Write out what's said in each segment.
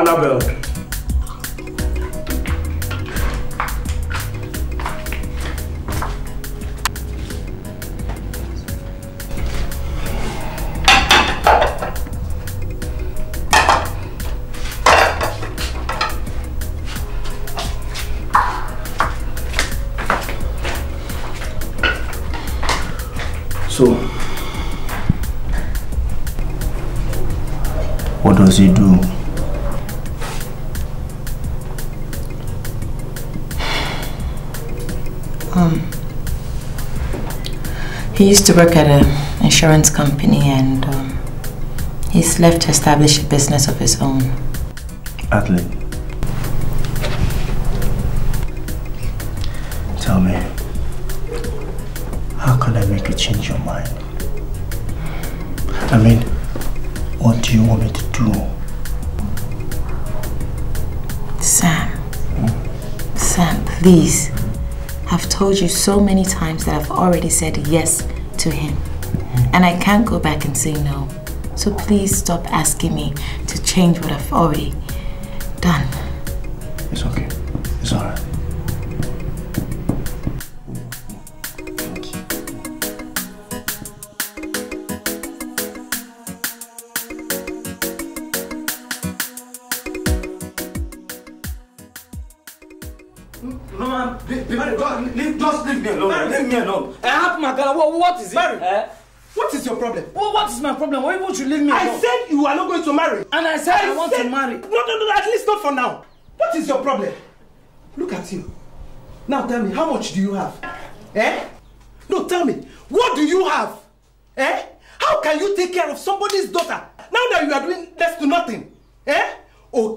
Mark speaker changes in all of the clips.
Speaker 1: Annabelle. So, what does he do?
Speaker 2: He used to work at an insurance company and he's left to establish a business of his own.
Speaker 1: Adline, tell me, how can I make you change your mind? I mean, what do you want me to do?
Speaker 2: Sam, Sam, please. I've told you so many times that I've already said yes to him. And I can't go back and say no. So please stop asking me to change what I've already done.
Speaker 1: It's okay. It's alright.
Speaker 3: Just leave me alone. Leave me alone. What is it?
Speaker 4: Mary, what is your problem?
Speaker 3: What is my problem? Why won't you leave me alone?
Speaker 4: I said you are not going to marry.
Speaker 3: And I said I want to marry.
Speaker 4: No, at least not for now. What is your problem? Look at you. Now tell me, how much do you have? Eh? No, tell me, what do you have? Eh? How can you take care of somebody's daughter now that you are doing next to nothing? Eh? Oh,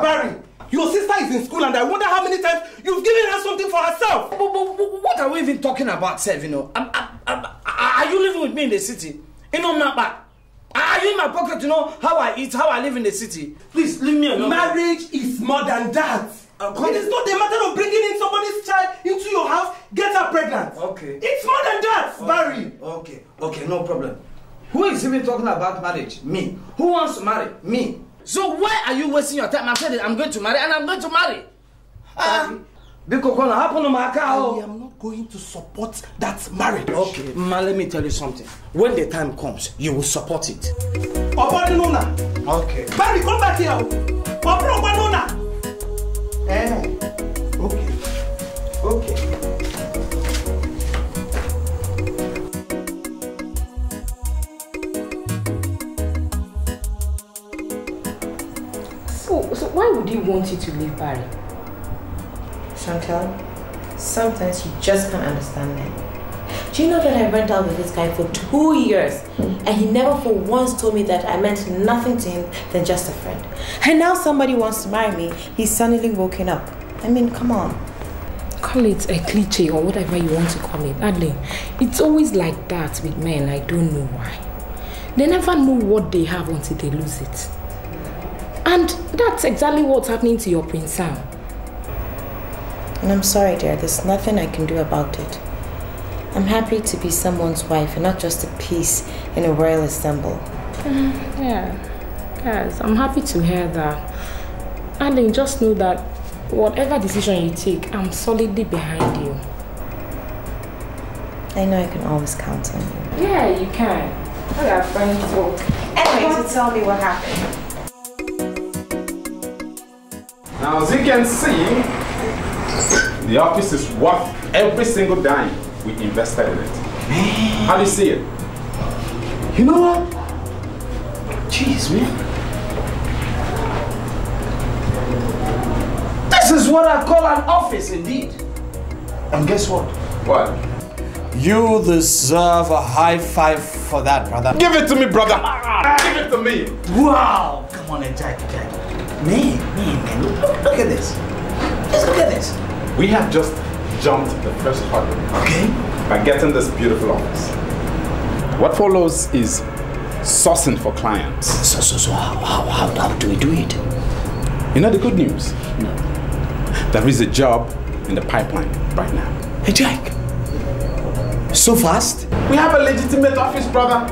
Speaker 4: Barry, your sister is in school and I wonder how many times you've given her something for herself.
Speaker 3: But what are we even talking about, Sev, you know? Are you living with me in the city? You know, I'm not bad. Are you in my pocket to know how I eat, how I live in the city? Please, leave me alone.
Speaker 4: Marriage is more than that. It is not a matter of bringing in somebody's child into your house, get her pregnant.
Speaker 3: Okay.
Speaker 4: It's more than that, Barry.
Speaker 3: Okay, no problem. Who is even talking about marriage? Me. Who wants to marry? Me. So why are you wasting your time? I said I'm going to marry and I'm going to marry. I
Speaker 4: am not going to support that marriage.
Speaker 3: Okay, let me tell you something. When the time comes, you will support it.
Speaker 4: Okay. Barry, come back here. Okay.
Speaker 5: So why would you want you to leave Barry?
Speaker 2: Chantal, sometimes you just can't understand me. Do you know that I went out with this guy for 2 years and he never for once told me that I meant nothing to him than just a friend? And now somebody wants to marry me, he's suddenly woken up. I mean, come on.
Speaker 5: Call it a cliche or whatever you want to call it. Adline, it's always like that with men. I don't know why. They never know what they have until they lose it. And that's exactly what's happening to your Prince Sam.
Speaker 2: And I'm sorry, dear, there's nothing I can do about it. I'm happy to be someone's wife and not just a piece in a royal assemble.
Speaker 5: Yes, I'm happy to hear that. Adline, just know that whatever decision you take, I'm solidly behind you.
Speaker 2: I know I can always count on you.
Speaker 5: Yeah, you can. We are friends.
Speaker 2: Anyway, so tell me what happened.
Speaker 6: Now, as you can see, the office is worth every single dime we invested in it.
Speaker 3: Man.
Speaker 6: How do you see it?
Speaker 3: You know what? Jeez, man. This is what I call an office, indeed. And guess what?
Speaker 6: What?
Speaker 1: You deserve a high five for that, brother.
Speaker 6: Give it to me, brother. Give it to me.
Speaker 3: Wow. Come on, Jack. Man. Look at this. Just look at this.
Speaker 6: We have just jumped the first hurdle.
Speaker 3: Okay.
Speaker 6: By getting this beautiful office. What follows is sourcing for clients.
Speaker 3: So how do we do it?
Speaker 6: You know the good news?
Speaker 3: No.
Speaker 6: There is a job in the pipeline right now.
Speaker 3: Hey, Jack. So fast?
Speaker 6: We have a legitimate office, brother.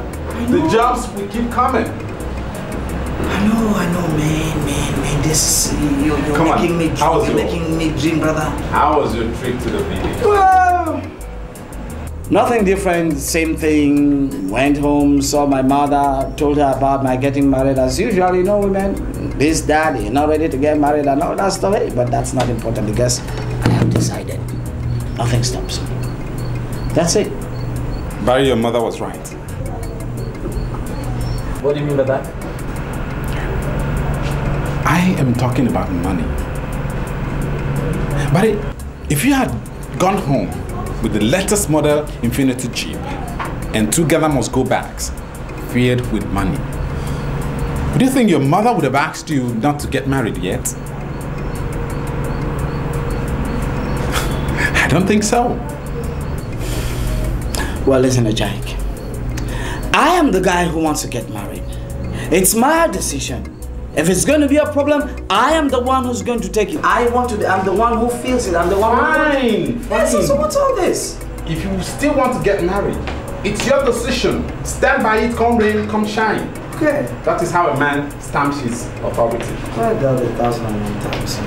Speaker 6: The jobs will keep coming.
Speaker 3: I know, man. This, you're making me dream, brother.
Speaker 6: How was your trip to the village?
Speaker 1: Well, nothing different, same thing. Went home, saw my mother, told her about my getting married. As usual, you know, women, this, that, you're not ready to get married and all that stuff. But that's not important because I have decided. Nothing stops me. That's it.
Speaker 6: Barry, your mother was right.
Speaker 3: What do you mean by that?
Speaker 6: I am talking about money. Barry, if you had gone home with the latest model Infinity Jeep and 2 Gather Must Go bags filled with money, do you think your mother would have asked you not to get married yet? I don't think so.
Speaker 1: Well, listen, Iyke. I am the guy who wants to get married. It's my decision. If it's going to be a problem, I am the one who's going to take it. I'm the one who feels it. I'm the one
Speaker 6: Fine.
Speaker 1: So what's all this?
Speaker 6: If you still want to get married, it's your decision. Stand by it, come rain, come shine.
Speaker 1: Okay.
Speaker 6: That is how a man stamps his authority.
Speaker 1: I got it 1,001 times.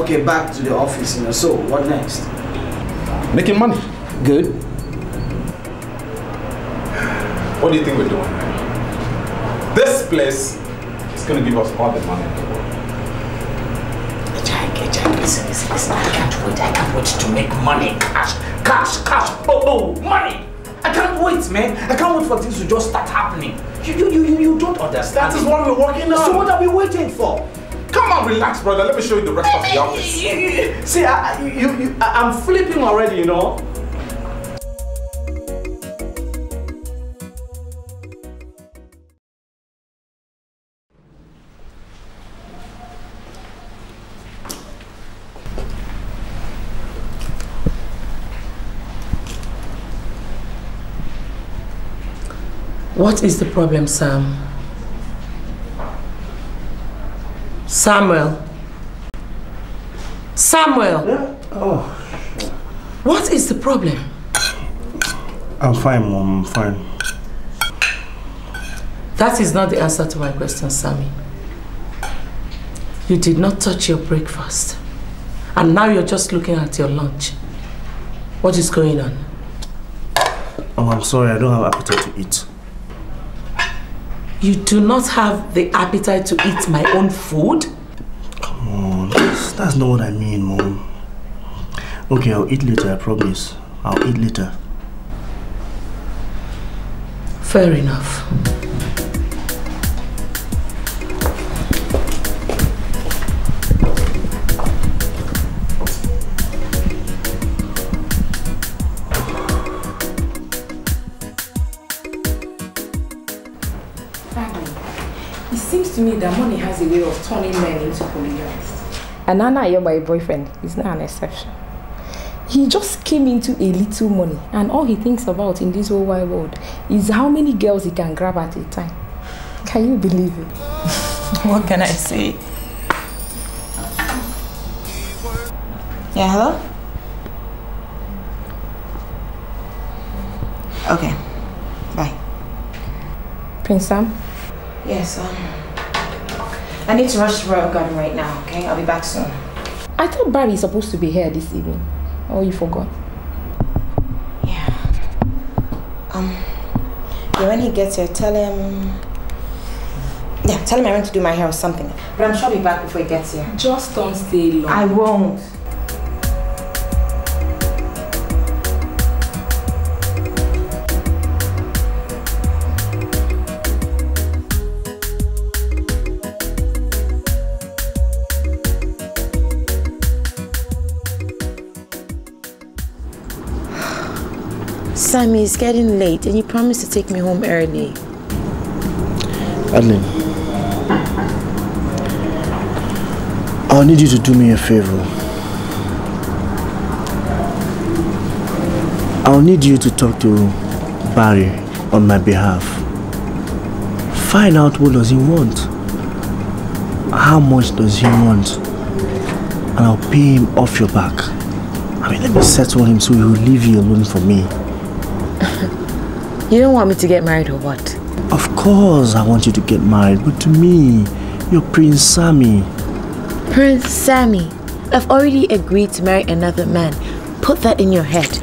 Speaker 1: Okay, back to the office. So, what next?
Speaker 6: Making money.
Speaker 1: Good.
Speaker 6: What do you think we're doing? This place is going to give us all the money in the world.
Speaker 3: Iyke, listen. I can't wait to make money. Cash, money. I can't wait, man. I can't wait for things to just start happening. You don't understand.
Speaker 6: That is what we're working on.
Speaker 3: So what are we waiting for?
Speaker 6: Come on, relax, brother. Let me show you the rest of the office.
Speaker 3: See, I'm flipping already, you know.
Speaker 5: What is the problem, Sam? Samuel?
Speaker 4: Yeah? Oh.
Speaker 5: What is the problem?
Speaker 4: I'm fine, Mom. I'm fine.
Speaker 5: That is not the answer to my question, Sammy. You did not touch your breakfast. And now you're just looking at your lunch. What is going on?
Speaker 4: Oh, I'm sorry. I don't have appetite to eat.
Speaker 5: You do not have the appetite to eat my own food?
Speaker 4: Come on. That's not what I mean, Mom. Okay, I'll eat later. I promise. I'll eat later.
Speaker 5: Fair enough.
Speaker 2: It seems to me that money has a way of turning men into polygamists. And Nana, you're my boyfriend, is not an exception. He just came into a little money, and all he thinks about in this whole wide world is how many girls he can grab at a time. Can you believe it?
Speaker 7: What can I say? Yeah, hello? Okay, bye.
Speaker 2: Prince Sam?
Speaker 7: Yes, I need to rush to Royal Garden right now, okay? I'll be back soon.
Speaker 2: I thought Barry is supposed to be here this evening. Oh, you forgot?
Speaker 7: Yeah. When he gets here, tell him... Yeah, tell him I went to do my hair or something. But I'm sure I'll be back before he gets here.
Speaker 2: Just don't stay long.
Speaker 7: I won't.
Speaker 2: Sammy, it's getting late and you promised to take me home early.
Speaker 4: Adline, I'll need you to do me a favor. I'll need you to talk to Barry on my behalf. Find out what does he want. How much does he want? And I'll pay him off your back. I mean, let me settle him so he will leave you alone for me.
Speaker 2: You don't want me to get married or what?
Speaker 8: Of course I want you to get married, but to me, you're Prince Sammy.
Speaker 2: Prince Sammy, I've already agreed to marry another man. Put that in your head.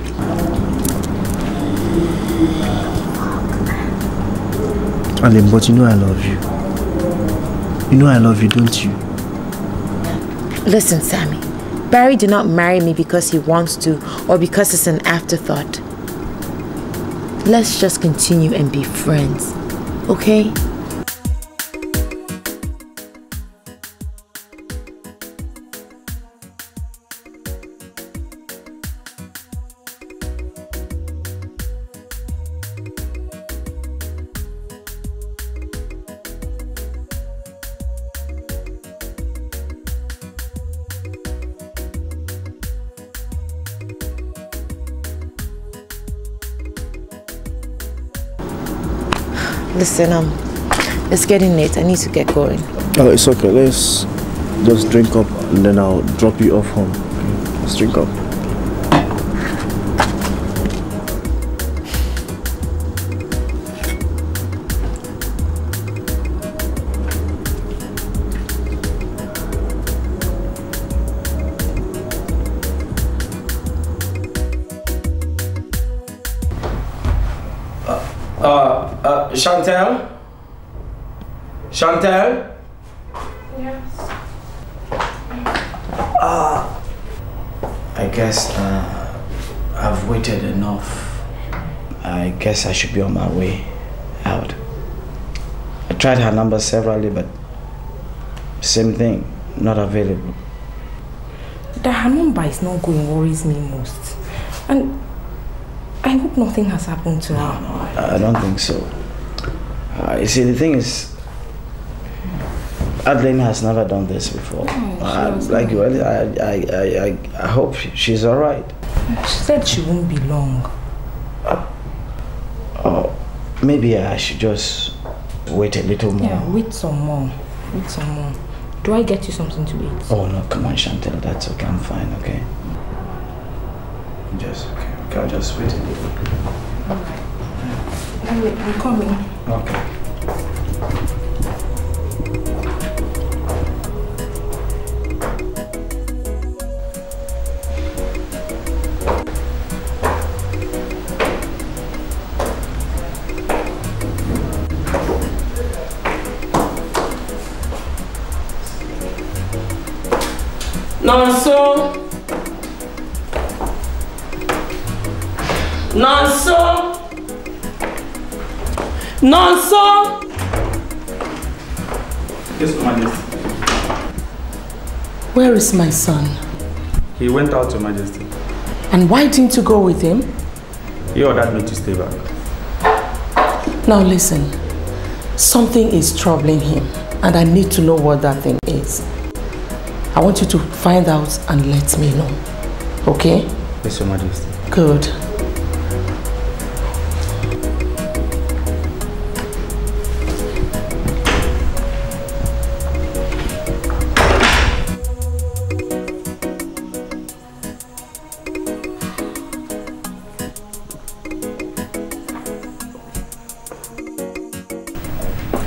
Speaker 8: Alim, but you know I love you. You know I love you, don't you?
Speaker 2: Listen, Sammy. Barry did not marry me because he wants to or because it's an afterthought. Let's just continue and be friends, okay? Listen, it's getting late. I need to get going.
Speaker 8: Oh, it's okay. Let's just drink up and then I'll drop you off home. Okay? Let's drink up.
Speaker 3: Chantel? Chantel?
Speaker 5: Yes.
Speaker 1: I guess I've waited enough. I guess I should be on my way out. I tried her number severally, but same thing, not available.
Speaker 5: That her number is not going worries me most. And I hope nothing has happened to her.
Speaker 1: No, I don't think so. You see, the thing is, Adline has never done this before. I hope she's all right.
Speaker 5: She said she won't be long.
Speaker 1: Maybe I should just wait a little more.
Speaker 5: Yeah, wait some more. Wait some more. Do I get you something to eat?
Speaker 1: Oh no, come on, Chantel, that's okay. I'm fine, okay? Just okay. I'll just wait a little.
Speaker 5: Alright. I'm coming.
Speaker 1: Okay.
Speaker 3: Nonso! Nonso! Nonso!
Speaker 6: Yes, Majesty.
Speaker 9: Where is my son?
Speaker 6: He went out, Your Majesty.
Speaker 9: And why didn't you go with him?
Speaker 6: He ordered me to stay back.
Speaker 9: Now listen, something is troubling him and I need to know what that thing is. I want you to find out and let me know. Okay?
Speaker 6: Yes, Your Majesty.
Speaker 9: Good.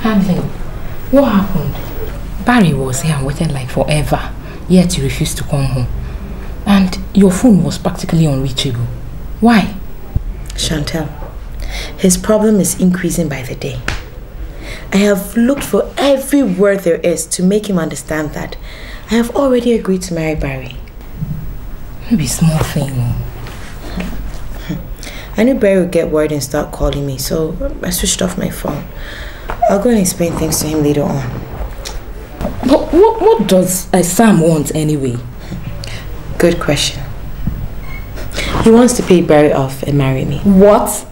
Speaker 5: Adline, what happened? Barry was here and waited like forever, yet you refused to come home. And your phone was practically unreachable. Why?
Speaker 2: Chantel, his problem is increasing by the day. I have looked for every word there is to make him understand that I have already agreed to marry Barry.
Speaker 5: Maybe small thing.
Speaker 2: I knew Barry would get worried and start calling me, so I switched off my phone. I'll go and explain things to him later on.
Speaker 5: But what does Sam want anyway?
Speaker 2: Good question. He wants to pay Barry off and marry me.
Speaker 5: What?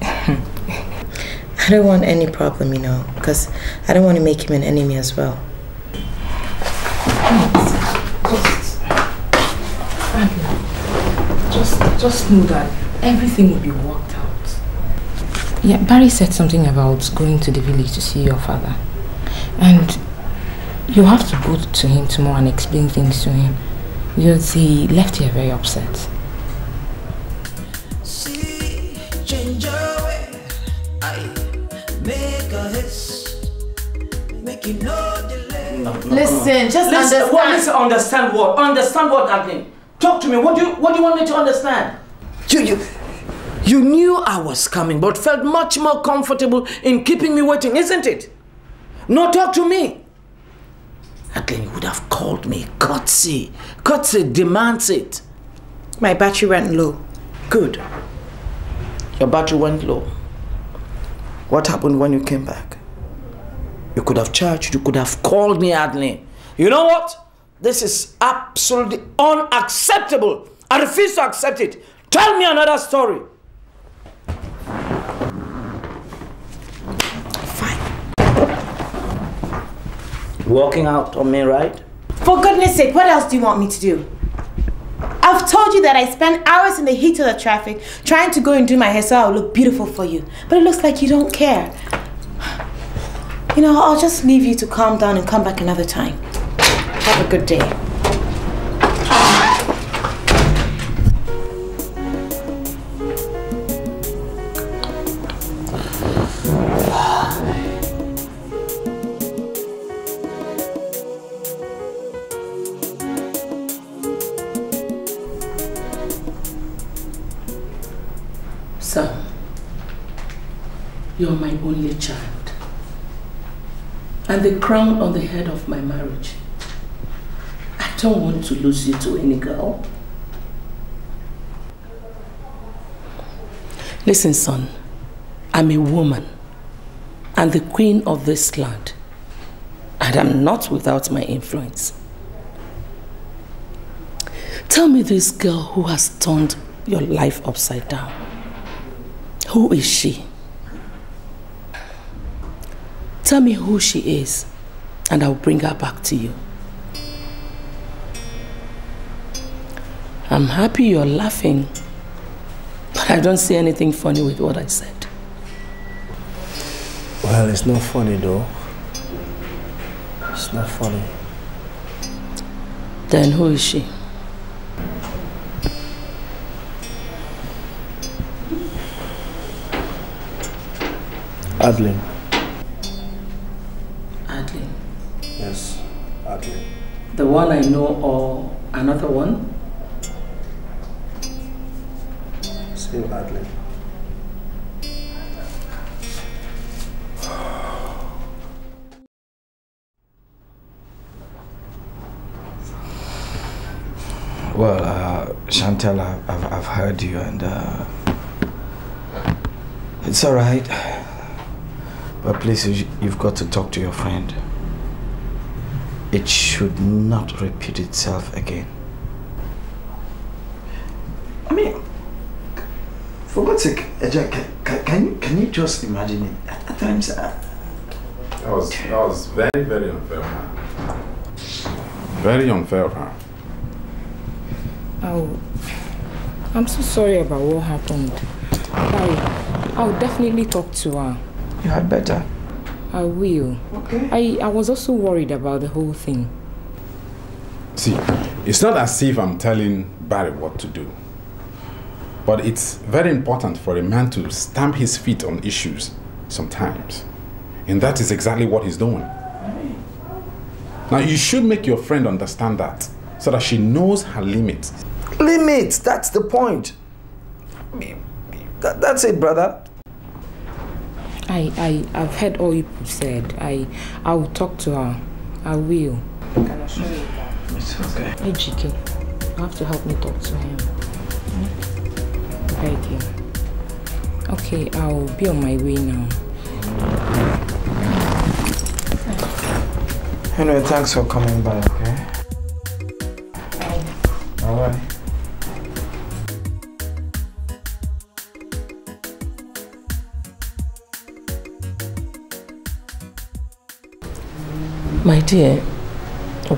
Speaker 2: I don't want any problem, you know, because I don't want to make him an enemy as well.
Speaker 5: Just know that everything will be worked out. Yeah, Barry said something about going to the village to see your father. And you have to go to him tomorrow and explain things to him. Because he left here very upset.
Speaker 10: See, change your way. make a hiss, make you no delay.
Speaker 2: Listen, just understand.
Speaker 3: Listen, understand what? Understand what, Adline? Talk to me. What do you want me to understand? You knew I was coming, but felt much more comfortable in keeping me waiting, isn't it? No, talk to me. Adline, you would have called me. Courtesy demands it.
Speaker 7: My battery went low.
Speaker 3: Good. Your battery went low. What happened when you came back? You could have charged, you could have called me, Adline. You know what? This is absolutely unacceptable. I refuse to accept it. Tell me another story. Walking out on me, right?
Speaker 7: For goodness sake, what else do you want me to do? I've told you that I spend hours in the heat of the traffic trying to go and do my hair so I'll look beautiful for you. But it looks like you don't care. You know, I'll just leave you to calm down and come back another time. Have a good day.
Speaker 9: Son, you're my only child and the crown on the head of my marriage. I don't want to lose you to any girl. Listen, son, I'm a woman and the queen of this land, and I'm not without my influence. Tell me this girl who has turned your life upside down. Who is she? Tell me who she is, and I'll bring her back to you. I'm happy you're laughing, but I don't see anything funny with what I said.
Speaker 8: Well, it's not funny though. It's not funny.
Speaker 9: Then who is she?
Speaker 8: Adline.
Speaker 9: Adline?
Speaker 8: Yes, Adline.
Speaker 9: The one I know or another one?
Speaker 8: Same Adline.
Speaker 1: Well, Chantal, I've heard you, and it's all right. But please, you've got to talk to your friend. It should not repeat itself again. I mean, for God's sake, can you just imagine it? At times,
Speaker 6: that was very, very unfair, man. Very unfair of her.
Speaker 5: Oh, I'm so sorry about what happened. I'll definitely talk to her.
Speaker 1: You had better.
Speaker 5: I will.
Speaker 1: Okay.
Speaker 5: I was also worried about the whole thing.
Speaker 6: See, it's not as if I'm telling Barry what to do. But it's very important for a man to stamp his feet on issues sometimes. And that is exactly what he's doing. Now, you should make your friend understand that, so that she knows her limits.
Speaker 1: Limits, that's the point. That's it, brother.
Speaker 5: I've heard all you said. I will talk to her. I will. I can assure you that.
Speaker 1: It's okay.
Speaker 5: Iyke, you have to help me talk to him. Thank you. Okay, I'll be on my way now.
Speaker 1: Anyway, thanks for coming by, okay? Alright.
Speaker 9: My dear,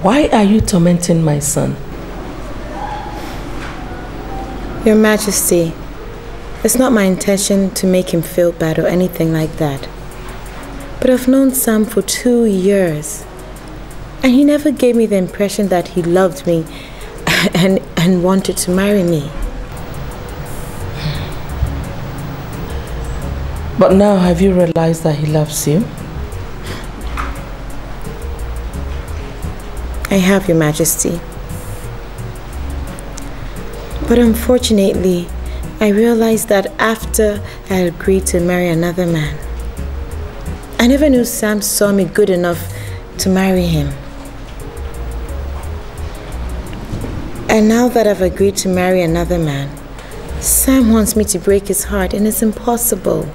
Speaker 9: why are you tormenting my son?
Speaker 7: Your Majesty, it's not my intention to make him feel bad or anything like that. But I've known Sam for 2 years, and he never gave me the impression that he loved me and wanted to marry me.
Speaker 9: But now, have you realized that he loves you?
Speaker 7: I have, Your Majesty. But unfortunately, I realized that after I agreed to marry another man. I never knew Sam saw me good enough to marry him. And now that I've agreed to marry another man, Sam wants me to break his heart, and it's impossible.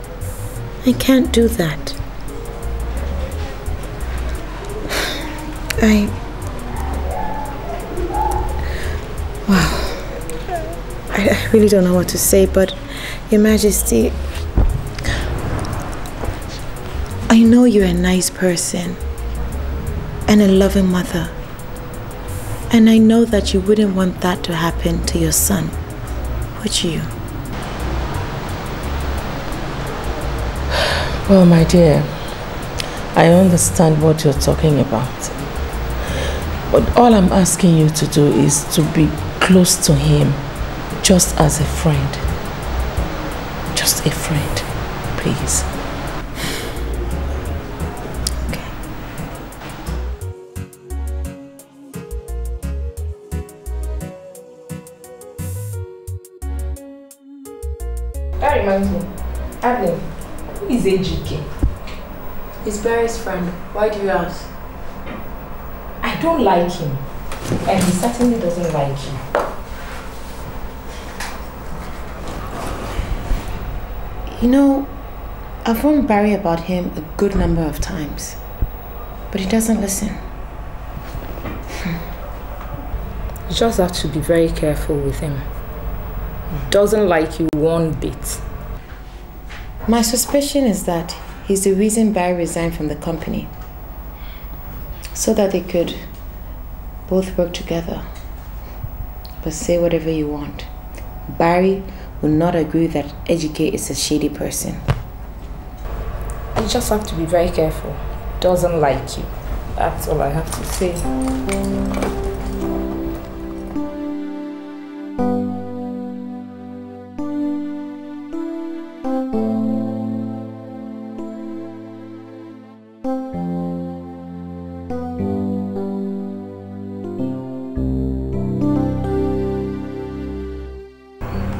Speaker 7: I can't do that. I really don't know what to say, but Your Majesty, I know you're a nice person and a loving mother, and I know that you wouldn't want that to happen to your son, would you?
Speaker 9: Well, my dear, I understand what you're talking about. But all I'm asking you to do is to be close to him, just as a friend. Just a friend, please.
Speaker 7: Okay.
Speaker 5: That reminds me. Adline, who is Iyke?
Speaker 2: He's Barry's friend. Why do you ask?
Speaker 5: I don't like him. And he certainly doesn't like you.
Speaker 7: You know, I've warned Barry about him a good number of times, but he doesn't listen.
Speaker 5: You just have to be very careful with him. He doesn't like you one bit.
Speaker 7: My suspicion is that he's the reason Barry resigned from the company, so that they could both work together. But say whatever you want, Barry will not agree that Iyke is a shady person.
Speaker 5: You just have to be very careful. He doesn't like you. That's all I have to say.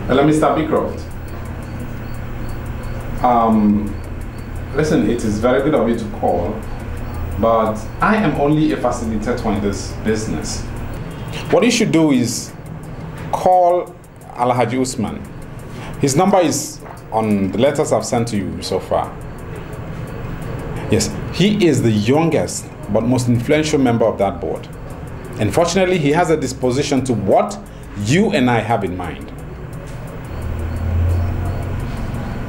Speaker 6: Hello, Mr. Beecroft. Listen, it is very good of you to call, but I am only a facilitator in this business. What you should do is call Alhaji Usman. His number is on the letters I've sent to you so far. Yes, he is the youngest but most influential member of that board. Unfortunately, he has a disposition to what you and I have in mind.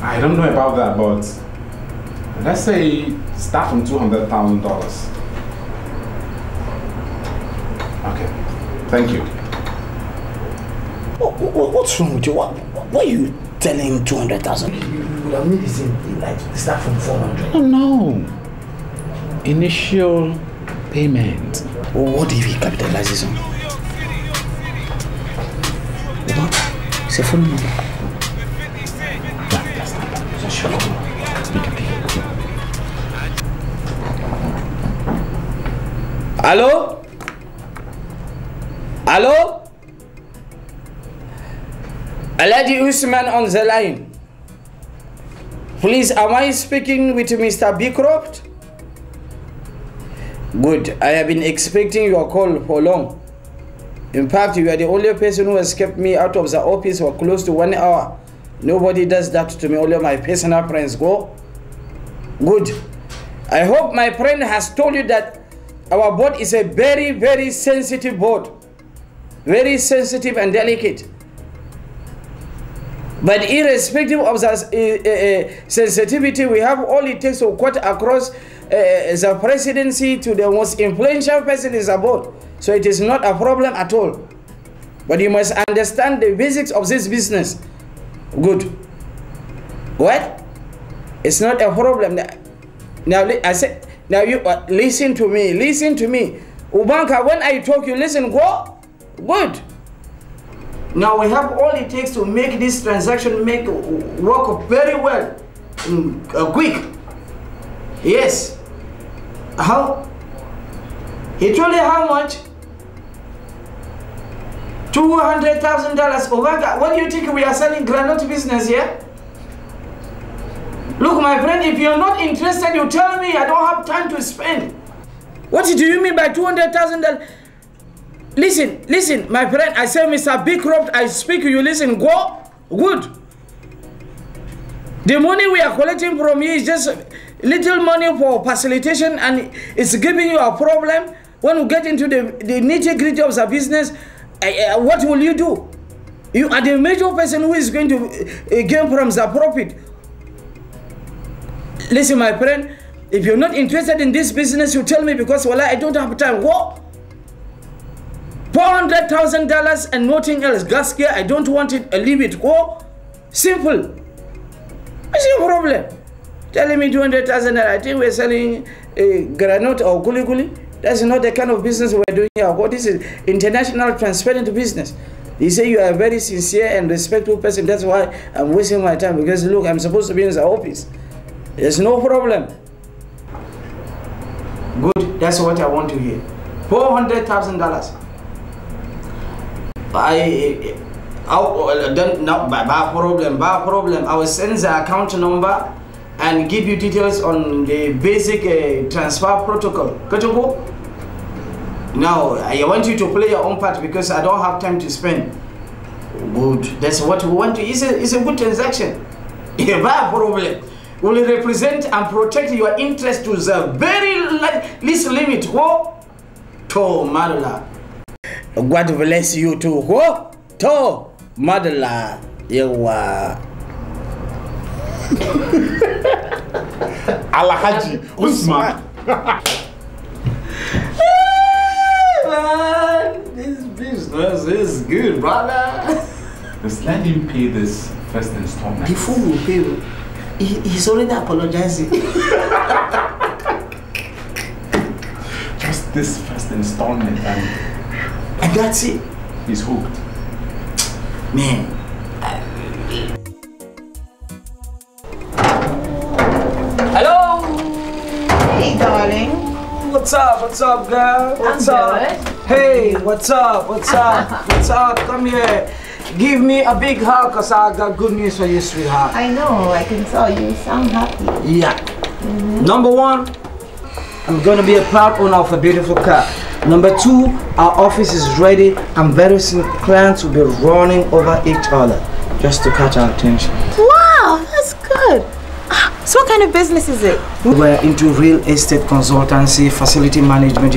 Speaker 6: I don't know about that, but let's say start from $200,000. Okay, thank you.
Speaker 1: What's wrong with you? What are you telling him 200,000? You would have made this in, like, start from 400.
Speaker 6: Oh, no. Initial payment.
Speaker 1: What if he capitalizes on? What? It's a phone number. Hello? Hello? Alhaji Usman on the line. Please, am I speaking with Mr. Beecroft? Good. I have been expecting your call for long. In fact, you are the only person who has kept me out of the office for close to 1 hour. Nobody does that to me, only my personal friends go. Good. I hope my friend has told you that our board is a very, very sensitive board. Very sensitive and delicate. But irrespective of the sensitivity, we have all it takes to cut across the presidency to the most influential person in the board. So it is not a problem at all. But you must understand the basics of this business. Good. What? It's not a problem. Now I said, now you listen to me. Listen to me. Ubanka, when I talk, you listen. Go. Good. Now we have all it takes to make this transaction work very well. quick. Yes. How? He told you how much? $200,000. What do you think we are selling granite business here? Look, my friend, if you're not interested, you tell me. I don't have time to spend. What do you mean by $200,000? Listen, my friend. I say, Mr. Bankrupt, I speak. You listen. Go. Good. The money we are collecting from you is just little money for facilitation, and it's giving you a problem. When you get into the nitty-gritty of the business, what will you do? You are the major person who is going to gain from the profit. Listen, my friend, if you're not interested in this business, you tell me, because well, I don't have time. What? $400,000 and nothing else. Gas here, I don't want it. Leave it. Go. Simple. What's your problem? Telling me $200,000. I think we're selling granite or kuli. That's not the kind of business we're doing here. What is it? International transparent business. You say you are a very sincere and respectful person. That's why I'm wasting my time, because look, I'm supposed to be in the office. There's no problem. Good. That's what I want to hear. $400,000. Bad problem. I will send the account number and give you details on the basic transfer protocol. Now, I want you to play your own part, because I don't have time to spend. Good. That's what we want to. It's a good transaction. A bad problem. Will represent and protect your interest to the very least limit. Whoa. To Madala. God bless you too. Whoa. To Madala. Yawa.
Speaker 6: Alhaji Usman.
Speaker 1: Man, this business is good, brother.
Speaker 6: Just let him pay this first installment.
Speaker 1: Before we pay, he's already apologizing.
Speaker 6: Just this first installment,
Speaker 1: and that's it.
Speaker 6: He's hooked.
Speaker 1: Man. Hello.
Speaker 7: Hey, darling.
Speaker 1: What's up, girl? What's up?
Speaker 7: Good.
Speaker 1: Hey, what's up? Come here. Give me a big hug, because I got good news for you, sweetheart.
Speaker 7: I know, I can tell you sound happy.
Speaker 1: Yeah. Number one, I'm gonna be a proud owner of a beautiful car. Number two, our office is ready, and very soon clients will be running over each other just to catch our attention.
Speaker 7: Wow, that's good. So what kind of business is it?
Speaker 1: We're into real estate consultancy, facility management,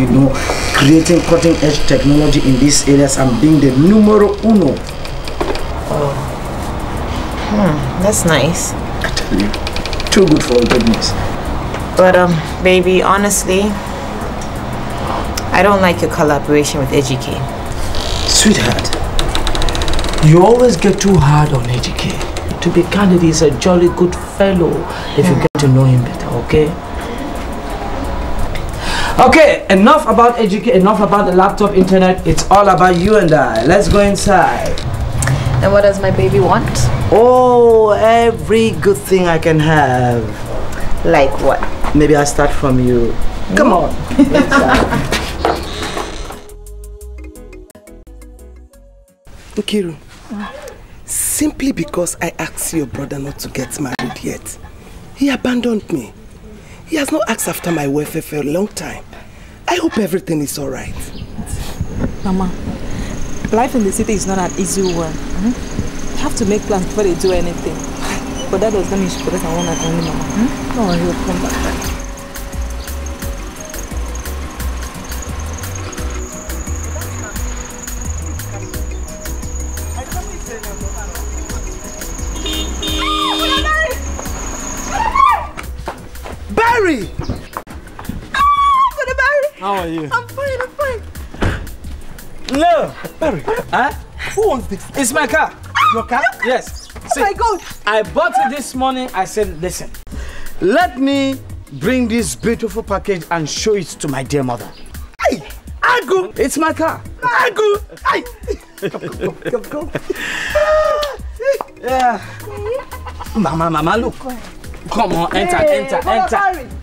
Speaker 1: creating cutting-edge technology in these areas and being the numero uno.
Speaker 7: Oh. That's nice.
Speaker 1: I tell you, too good for goodness.
Speaker 7: But baby, honestly, I don't like your collaboration with Iyke.
Speaker 1: Sweetheart, you always get too hard on Iyke. To be candid, he's a jolly good fellow if you get to know him better, okay? Okay, enough about Iyke, enough about the laptop, internet. It's all about you and I. Let's go inside.
Speaker 7: And what does my baby want?
Speaker 1: Oh, every good thing I can have.
Speaker 7: Like what?
Speaker 1: Maybe I'll start from you. Come on.
Speaker 4: Nkiru, simply because I asked your brother not to get married yet, he abandoned me. He has not asked after my welfare for a long time. I hope everything is all right.
Speaker 11: Mama, life in the city is not an easy one. You have to make plans before they do anything. But that does not mean she forgets her one and only Mama. No worry, he'll come back.
Speaker 4: Barry!
Speaker 8: How are you?
Speaker 11: I'm fine.
Speaker 1: No.
Speaker 4: Barry,
Speaker 1: Huh?
Speaker 4: who wants this?
Speaker 1: It's my car.
Speaker 4: Your car?
Speaker 1: Yes.
Speaker 11: Oh my God.
Speaker 1: I bought it this morning. I said, listen, let me bring this beautiful package and show it to my dear mother.
Speaker 4: Hey, Agu!
Speaker 1: It's my car.
Speaker 4: Agu! Hey! Come.
Speaker 1: Yeah. Mama, look.
Speaker 3: Come on, enter.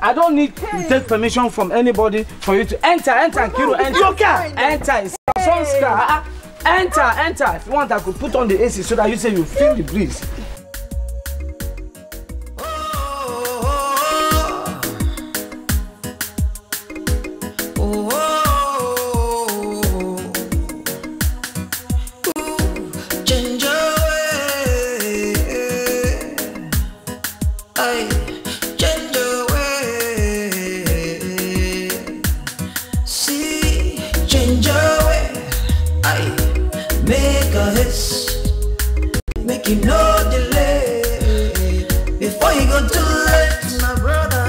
Speaker 3: I don't need to take permission from anybody for you to enter, Kiro, enter.
Speaker 4: Your car.
Speaker 3: Enter, it's your son's car. Enter. If you want, I could put on the AC so that you say you feel the breeze.
Speaker 10: You no delay before you go too late, my brother.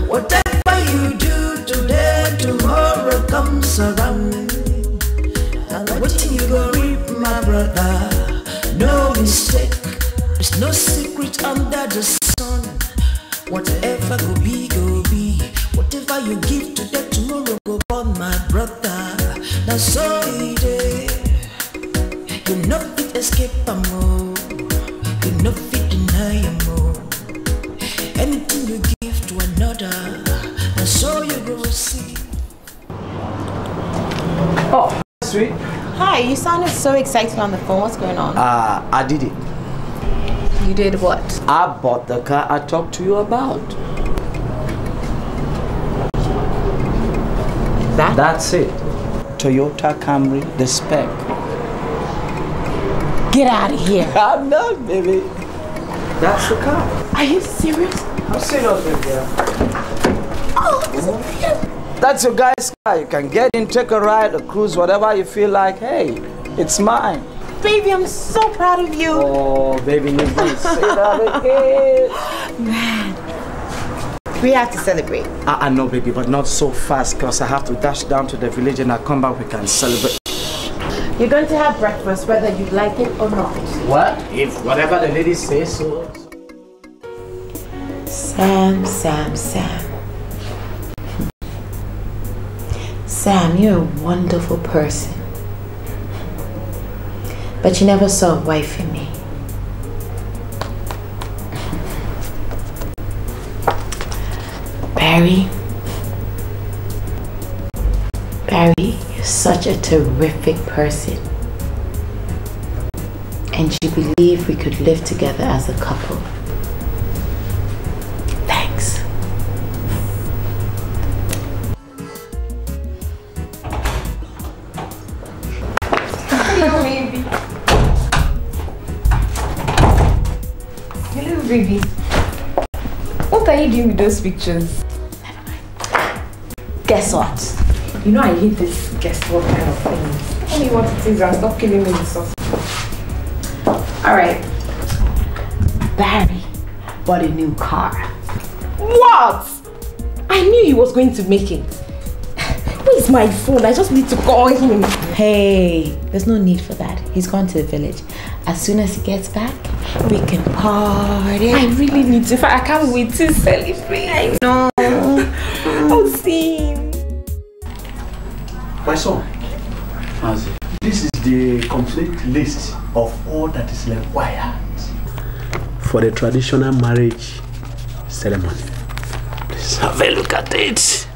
Speaker 10: Whatever you do today, tomorrow comes around, and what you go reap, my brother. No mistake, there's no secret under the sun. Whatever go be, go be. Whatever you give today, tomorrow go on, my brother. Now so it is. You know it escape a more. You know fit deny a more. Anything you give to another, and so you go see.
Speaker 3: Oh, sweet.
Speaker 7: Hi, you sounded so excited on the phone. What's going on?
Speaker 1: I did it.
Speaker 7: You did what?
Speaker 1: I bought the car I talked to you about. That's it. Toyota Camry, the spec.
Speaker 7: Get out of here.
Speaker 1: I'm not, baby. That's the car.
Speaker 7: Are you serious?
Speaker 1: I'm serious, baby.
Speaker 7: Oh, this is beautiful.
Speaker 1: That's your guy's car. You can get in, take a ride, a cruise, whatever you feel like. Hey, it's mine.
Speaker 7: Baby, I'm so proud of you.
Speaker 1: Oh, baby, you can say that again.
Speaker 7: Man, we have to celebrate.
Speaker 1: I know, baby, but not so fast, because I have to dash down to the village and I come back, we can celebrate.
Speaker 7: You're going to have breakfast whether you like it or not.
Speaker 1: What? If whatever the lady says so.
Speaker 2: Sam. Sam, you're a wonderful person. But you never saw a wife in me. Barry, you're such a terrific person. And you believe we could live together as a couple. Thanks.
Speaker 7: Hello, baby. Hello, baby. What are you doing with those pictures?
Speaker 2: Never mind. Guess what?
Speaker 5: You know I hate this guess what kind of thing. Tell me what it is and stop killing me with sauce.
Speaker 2: Alright. Barry bought a new car.
Speaker 5: What? I knew he was going to make it. Where's my phone? I just need to call him.
Speaker 2: Hey, there's no need for that. He's gone to the village. As soon as he gets back, we can party.
Speaker 5: I really need to. I can't wait to celebrate. I know. I'll see him.
Speaker 12: My son, Mezie, this is the complete list of all that is required for the traditional marriage ceremony. Please have a look at it.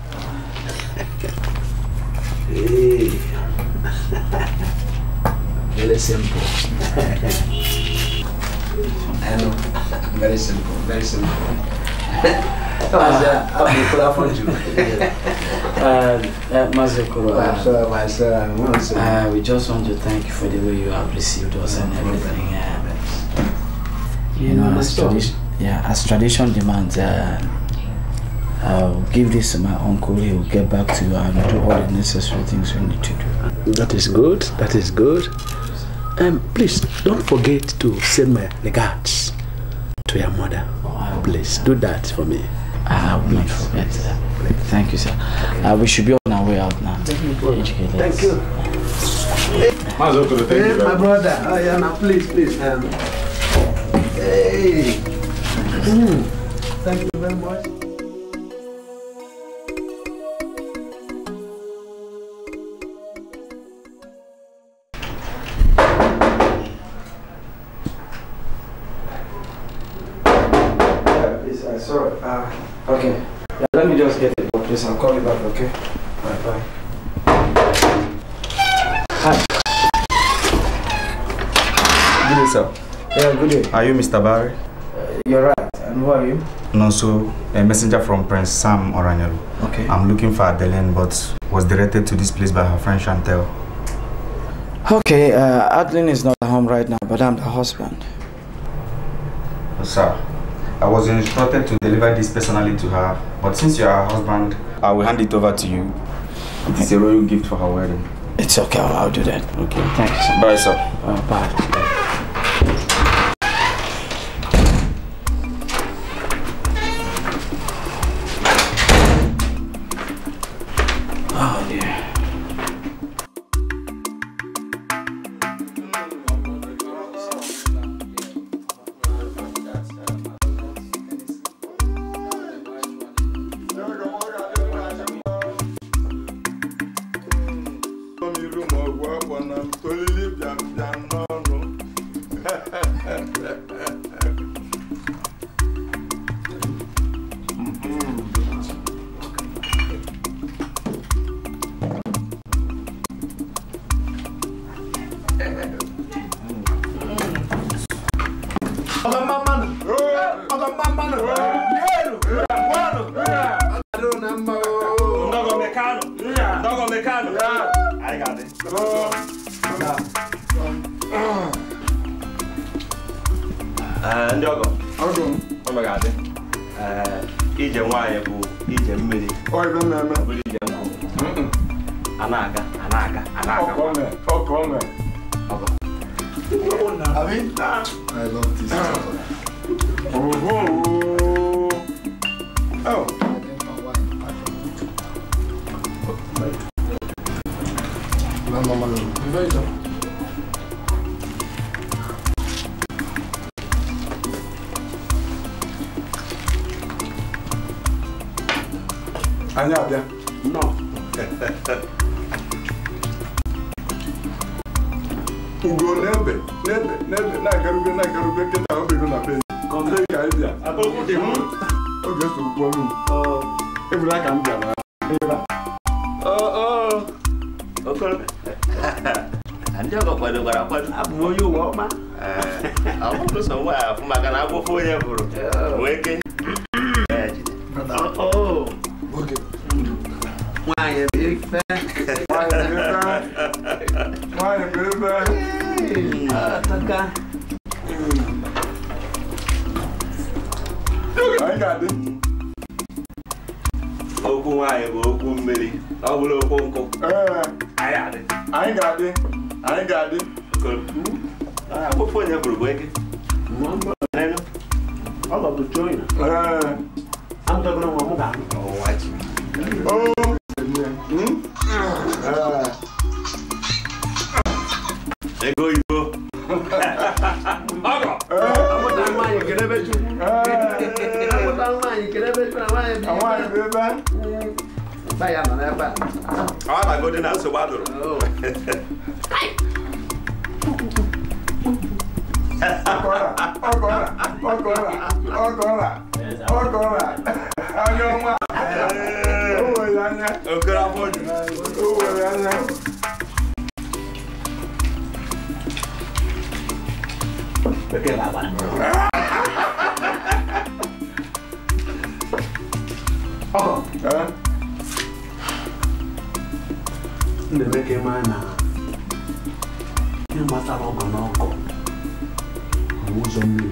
Speaker 12: Hey. Very simple. I know. Very simple. Very simple.
Speaker 1: We just want to thank you for the way you have received us and everything. You know, as tradition demands, I'll give this to my uncle. He will get back to you and do all the necessary things we need to do.
Speaker 12: That is good. That is good. Please don't forget to send my regards to your mother. Please do that for me.
Speaker 1: I will not forget that. Thank you, sir. Okay. We should be on our way out now.
Speaker 12: Thank you. Hey, my brother. Oh yeah, now please. Hey. Thank you very much.
Speaker 1: It's alright. Okay. Yeah, let me just get it, but please, I'll call you back, okay? Bye. Hi.
Speaker 13: Good day, sir.
Speaker 1: Yeah, good day.
Speaker 13: Are you Mr. Barry?
Speaker 1: You're right. And who are you?
Speaker 13: No, so a messenger from Prince Sam Oranyelu.
Speaker 1: Okay.
Speaker 13: I'm looking for Adline, but was directed to this place by her friend Chantel.
Speaker 1: Okay, Adline is not at home right now, but I'm the husband.
Speaker 13: Sir, I was instructed to deliver this personally to her, but since you are her husband, I will hand it over to you. It's a royal gift for her wedding.
Speaker 1: It's okay, I'll do that.
Speaker 13: Okay.
Speaker 1: Thank you, sir.
Speaker 13: Bye, sir.
Speaker 1: Bye. Oh, dear.
Speaker 14: Ije nwaanyị bụ ije mmiri. Anaga.
Speaker 15: I love this.
Speaker 14: Appiah.
Speaker 15: No.
Speaker 14: Ugo nebe na garube kita obego na be. Konde ka ibia. Akoko de mu. O je so gbo mu. Ebula ka mbia na. Eba. Okoro. Ande go kwado gwara abu oyo wo ma. Awu to so wa fu maka na agbo fo onye buru. Weke.
Speaker 15: Okay.
Speaker 14: Why you big fan? I got it. Oku why you oku mmiri. I will oku. I got it. Good. I will phone you for wake.
Speaker 12: All of the join. I'm talking about Moga.
Speaker 14: Oh, what? There go you go. I go to answer water.
Speaker 12: Make a man you must have a uncle. Who's on me?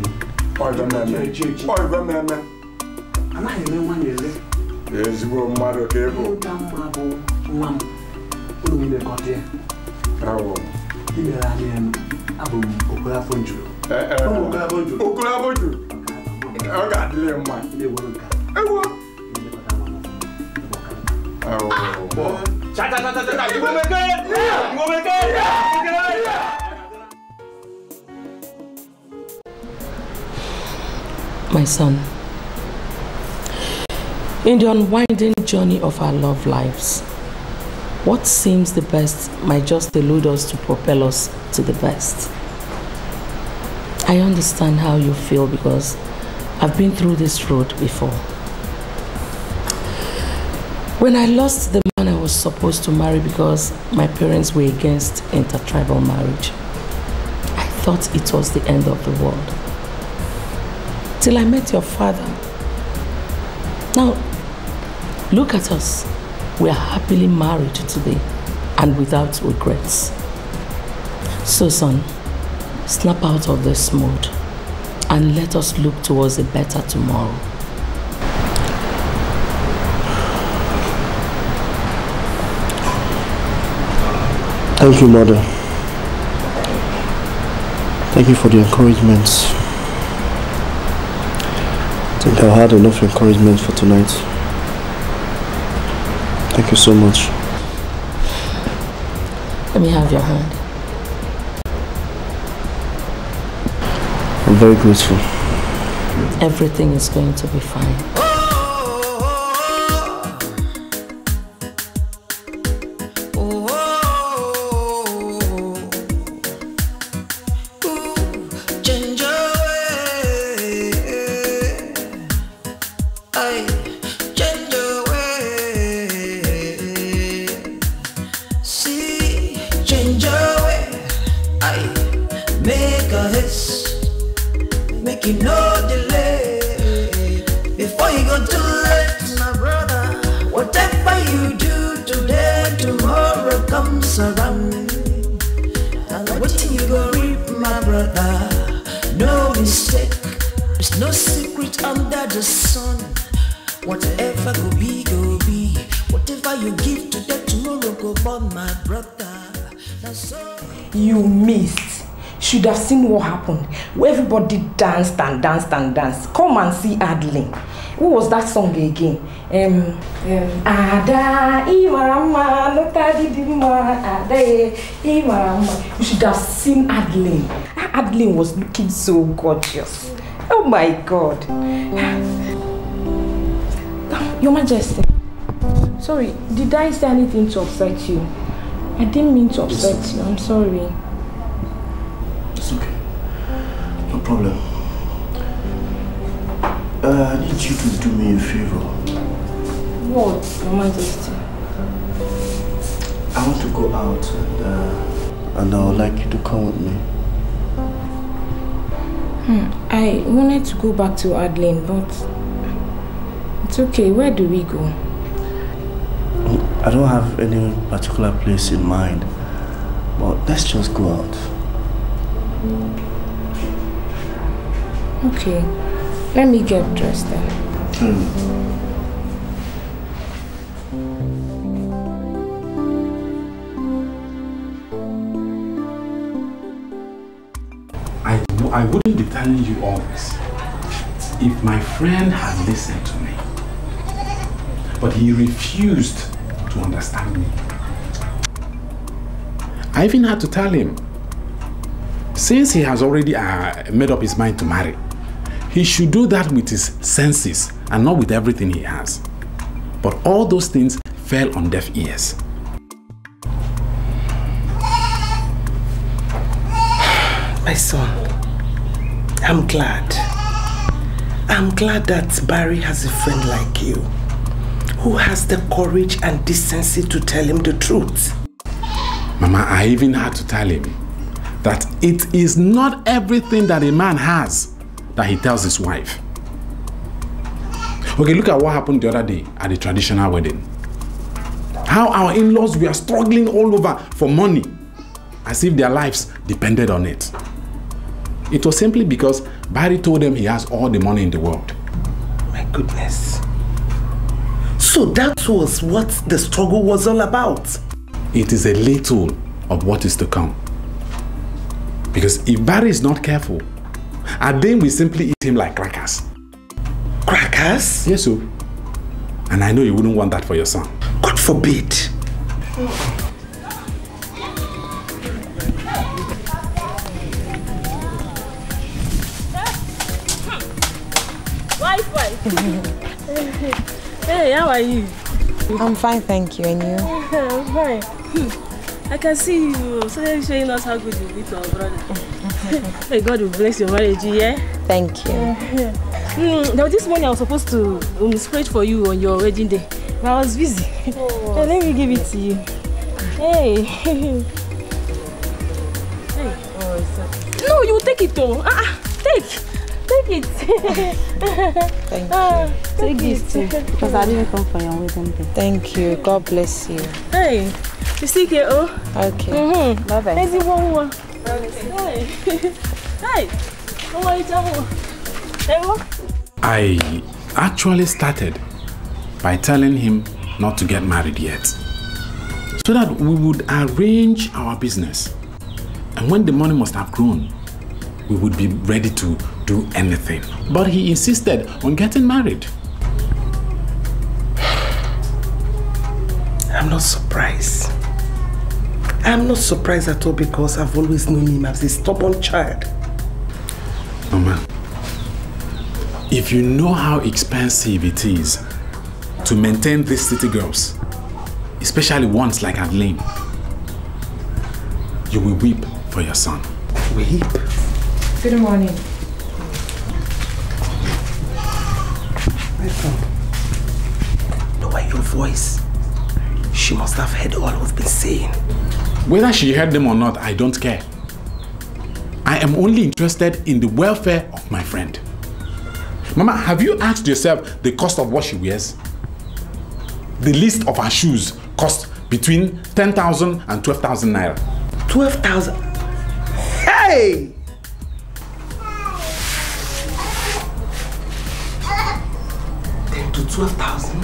Speaker 14: Or the man.
Speaker 12: And I remember you live.
Speaker 14: There's a mother cable.
Speaker 12: One who will got here.
Speaker 14: Oh,
Speaker 12: here I am. Abu Okulafonju.
Speaker 14: Okulafonju. I got the little man.
Speaker 12: They will
Speaker 9: My son, in the unwinding journey of our love lives, what seems the best might just elude us to propel us to the best. I understand how you feel because I've been through this road before. When I lost the man I was supposed to marry because my parents were against intertribal marriage, I thought it was the end of the world. Till I met your father. Now, look at us. We are happily married today and without regrets. So son, snap out of this mood and let us look towards a better tomorrow.
Speaker 8: Thank you, Mother. Thank you for the encouragements. I think I've had enough encouragement for tonight. Thank you so much.
Speaker 9: Let me have your hand.
Speaker 8: I'm very grateful.
Speaker 9: Everything is going to be fine.
Speaker 5: Should have seen what happened. Everybody danced and danced and danced. Come and see Adline. What was that song again? Ada Imarama, Notadidima, Ada Imarama. You should have seen Adline. Adline was looking so gorgeous. Oh my God. Your Majesty. Sorry, did I say anything to upset you? I didn't mean to upset you. I'm sorry.
Speaker 8: It's okay. No problem. I need you to do me a favor.
Speaker 5: What, Your Majesty?
Speaker 8: I want to go out and I would like you to come with me.
Speaker 5: I wanted to go back to Adline, but it's okay. Where do we go?
Speaker 8: I don't have any particular place in mind, but let's just go out.
Speaker 5: Okay, let me get dressed then.
Speaker 6: I wouldn't be telling you all this if my friend had listened to me. But he refused to understand me. I even had to tell him, since he has already made up his mind to marry, he should do that with his senses and not with everything he has. But all those things fell on deaf ears.
Speaker 9: My son, I'm glad. I'm glad that Barry has a friend like you who has the courage and decency to tell him the truth.
Speaker 6: Mama, I even had to tell him that it is not everything that a man has that he tells his wife. Okay, look at what happened the other day at the traditional wedding. How our in-laws were struggling all over for money, as if their lives depended on it. It was simply because Barry told them he has all the money in the world.
Speaker 9: My goodness. So that was what the struggle was all about.
Speaker 6: It is a little of what is to come. Because if Barry is not careful, Adline will simply eat him like crackers.
Speaker 9: Crackers?
Speaker 6: Yes, sir. And I know you wouldn't want that for your son.
Speaker 9: God forbid.
Speaker 11: Hey, how are you?
Speaker 7: I'm fine, thank you. And you?
Speaker 11: I'm fine. I can see you suddenly showing us how good you be to our brother. Hey, God will bless your marriage, yeah?
Speaker 7: Thank you.
Speaker 11: Now this morning I was supposed to spread for you on your wedding day, but I was busy. Oh. Hey, let me give it to you. Hey. Hey. Oh, no, you take it though. Take it.
Speaker 7: Thank you.
Speaker 11: Take this too.
Speaker 7: Because I didn't come for your wedding day. Thank you. God bless you.
Speaker 11: Hey, you see here, oh?
Speaker 7: Okay. Bye bye.
Speaker 11: Hey, hey.
Speaker 6: I actually started by telling him not to get married yet, so that we would arrange our business, and when the money must have grown, we would be ready to do anything. But he insisted on getting married.
Speaker 12: I'm not surprised. I'm not surprised at all, because I've always known him as a stubborn child.
Speaker 6: Mama, if you know how expensive it is to maintain these city girls, especially ones like Adline, you will weep for your son.
Speaker 12: Weep?
Speaker 2: Good morning.
Speaker 12: Lower your voice. She must have heard all we've been saying.
Speaker 6: Whether she heard them or not, I don't care. I am only interested in the welfare of my friend. Mama, have you asked yourself the cost of what she wears? The list of her shoes cost between 10,000 and 12,000 naira.
Speaker 12: 12,000? Hey! To 12,000?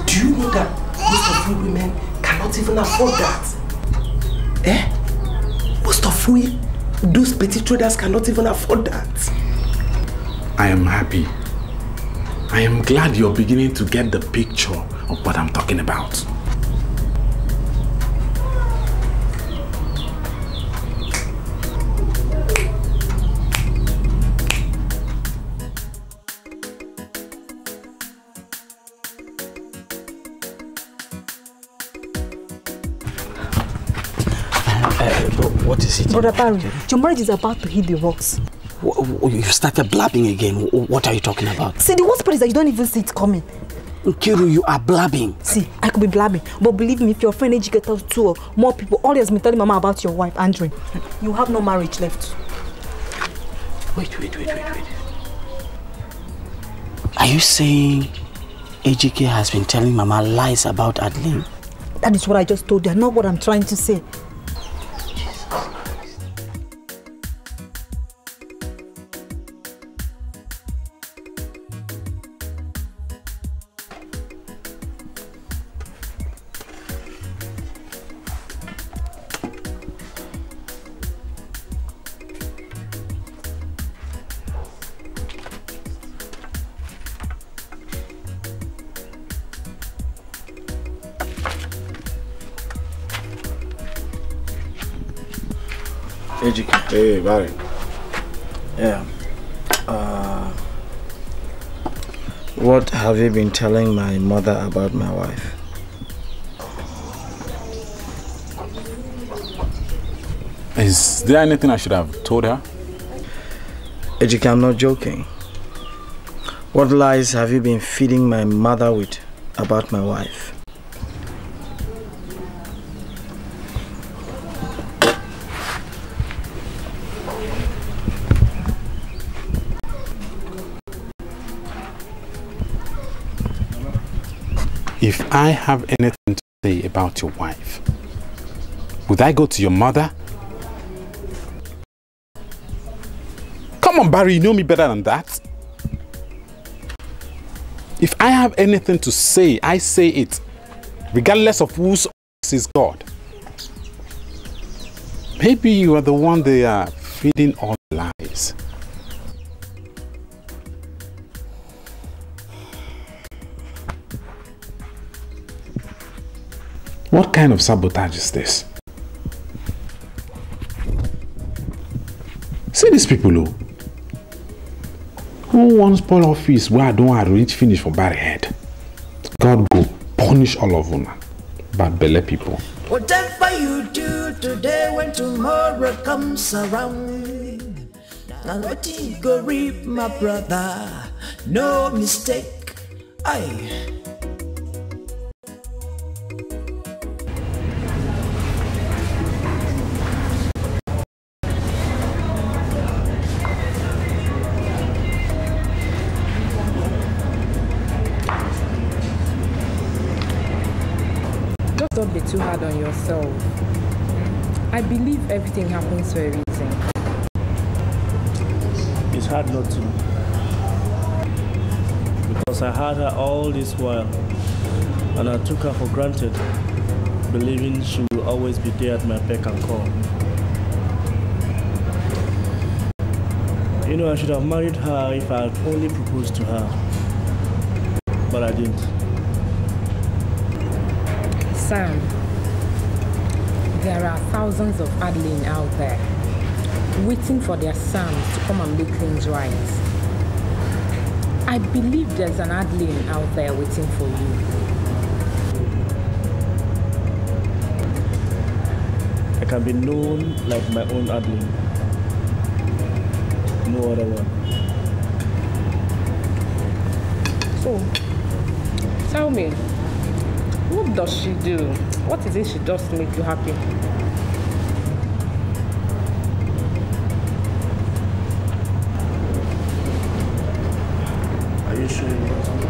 Speaker 12: Do you know that most of we women cannot even afford that? Most of we, those petty traders, cannot even afford that.
Speaker 6: I am happy. I am glad you're beginning to get the picture of what I'm talking about.
Speaker 12: What is it?
Speaker 11: Brother Barry, your marriage is about to hit the rocks.
Speaker 12: You started blabbing again. What are you talking about?
Speaker 11: See, the worst part is that you don't even see it coming.
Speaker 12: Nkiru, you are blabbing.
Speaker 11: See, I could be blabbing, but believe me, if your friend Iyke tells two or more people all he has been telling Mama about your wife, Andre, you have no marriage left.
Speaker 12: Wait. Are you saying Iyke has been telling Mama lies about Adline?
Speaker 11: That is what I just told you, not what I'm trying to say.
Speaker 1: Hey, Barry.
Speaker 8: Yeah. What have you been telling my mother about my wife?
Speaker 6: Is there anything I should have told her?
Speaker 8: Iyke, I'm not joking. What lies have you been feeding my mother with about my wife?
Speaker 6: If I have anything to say about your wife, would I go to your mother? Come on, Barry, you know me better than that. If I have anything to say, I say it, regardless of whose is God. Maybe you are the one they are feeding all lies. What kind of sabotage is this? See these people, who wants spoil office where I don't arrange finish for Barry head? God go punish all of them, bad belly people.
Speaker 10: Whatever you do today, when tomorrow comes around, and what you go reap, my brother. No mistake. Aye.
Speaker 5: Don't be too hard on yourself. I believe everything happens for a reason.
Speaker 16: It's hard not to. Because I had her all this while and I took her for granted, believing she will always be there at my beck and call. You know, I should have married her if I had only proposed to her. But I didn't.
Speaker 5: Sam, there are thousands of Adline out there waiting for their sons to come and make things right. I believe there's an Adline out there waiting for you.
Speaker 16: I can be known like my own Adline. No other one.
Speaker 5: So, tell me, what does she do? What is it she does to make you happy?
Speaker 16: Are you sure you want to know?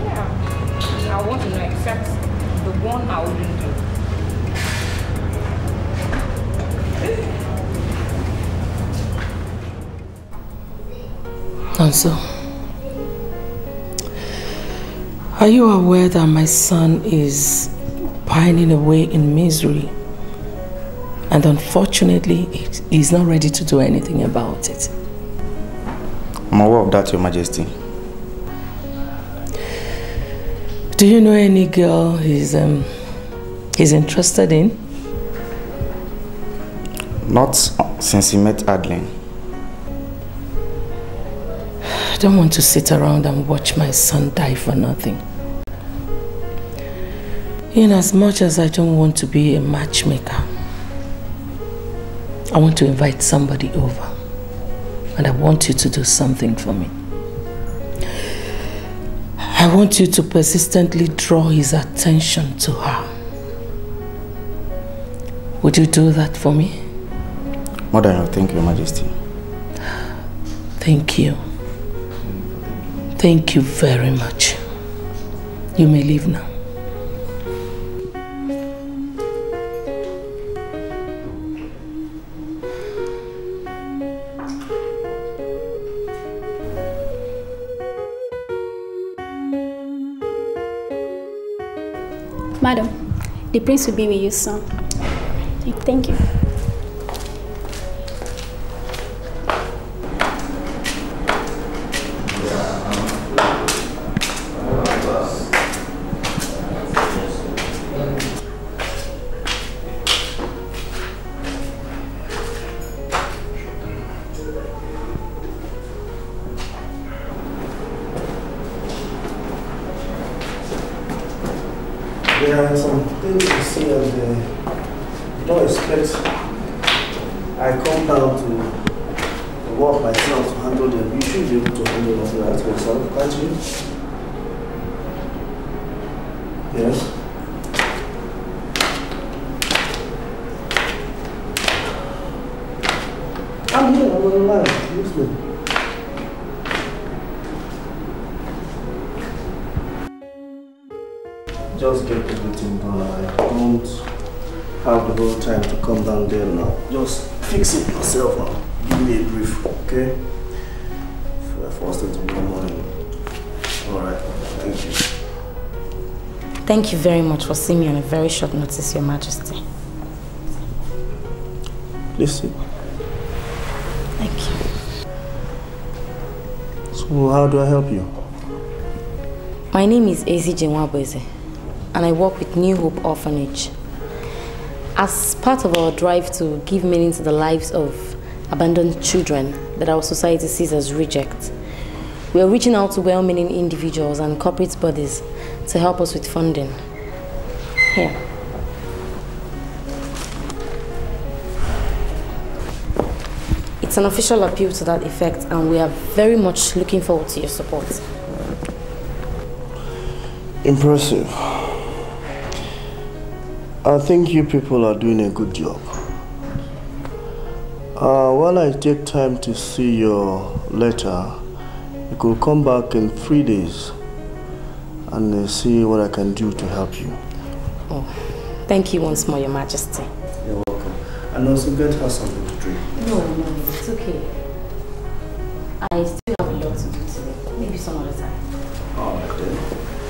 Speaker 5: Yeah. I want to know except the one I wouldn't do.
Speaker 9: And so, are you aware that my son is pining away in misery? And unfortunately, he's not ready to do anything about it.
Speaker 13: I'm aware of that, Your Majesty.
Speaker 9: Do you know any girl he's interested in?
Speaker 13: Not since he met Adline.
Speaker 9: I don't want to sit around and watch my son die for nothing. In as much as I don't want to be a matchmaker, I want to invite somebody over. And I want you to do something for me. I want you to persistently draw his attention to her. Would you do that for me?
Speaker 13: More than you think, Your Majesty.
Speaker 9: Thank you. Thank you very much. You may leave now.
Speaker 17: Madam, the prince will be with you soon. Thank you.
Speaker 8: There are some things you see and you don't expect. I come down to work myself to handle them. You should be able to handle all that yourself, can't you? Yes? I'm here, I'm on the line. Use me. Just get everything done. I don't have the whole time to come down there now. Just fix it yourself now. Give me a brief, okay? First thing tomorrow morning. Alright, thank you.
Speaker 2: Thank you very much for seeing me on a very short notice, Your Majesty.
Speaker 8: Listen.
Speaker 2: Thank you.
Speaker 8: So how do I help you?
Speaker 2: My name is Ezeonu, and I work with New Hope Orphanage. As part of our drive to give meaning to the lives of abandoned children that our society sees as reject, we are reaching out to well-meaning individuals and corporate bodies to help us with funding. Here. It's
Speaker 18: It's an official appeal to that effect, and we are very much looking forward to your support.
Speaker 8: Impressive. I think you people are doing a good job. While I take time to see your letter, you could come back in 3 days and see what I can do to help you.
Speaker 18: Oh, thank you once more, Your Majesty.
Speaker 8: You're welcome. And also get her something to drink.
Speaker 18: No, it's okay. I still have a lot to do today. Maybe some other time.
Speaker 8: Alright then.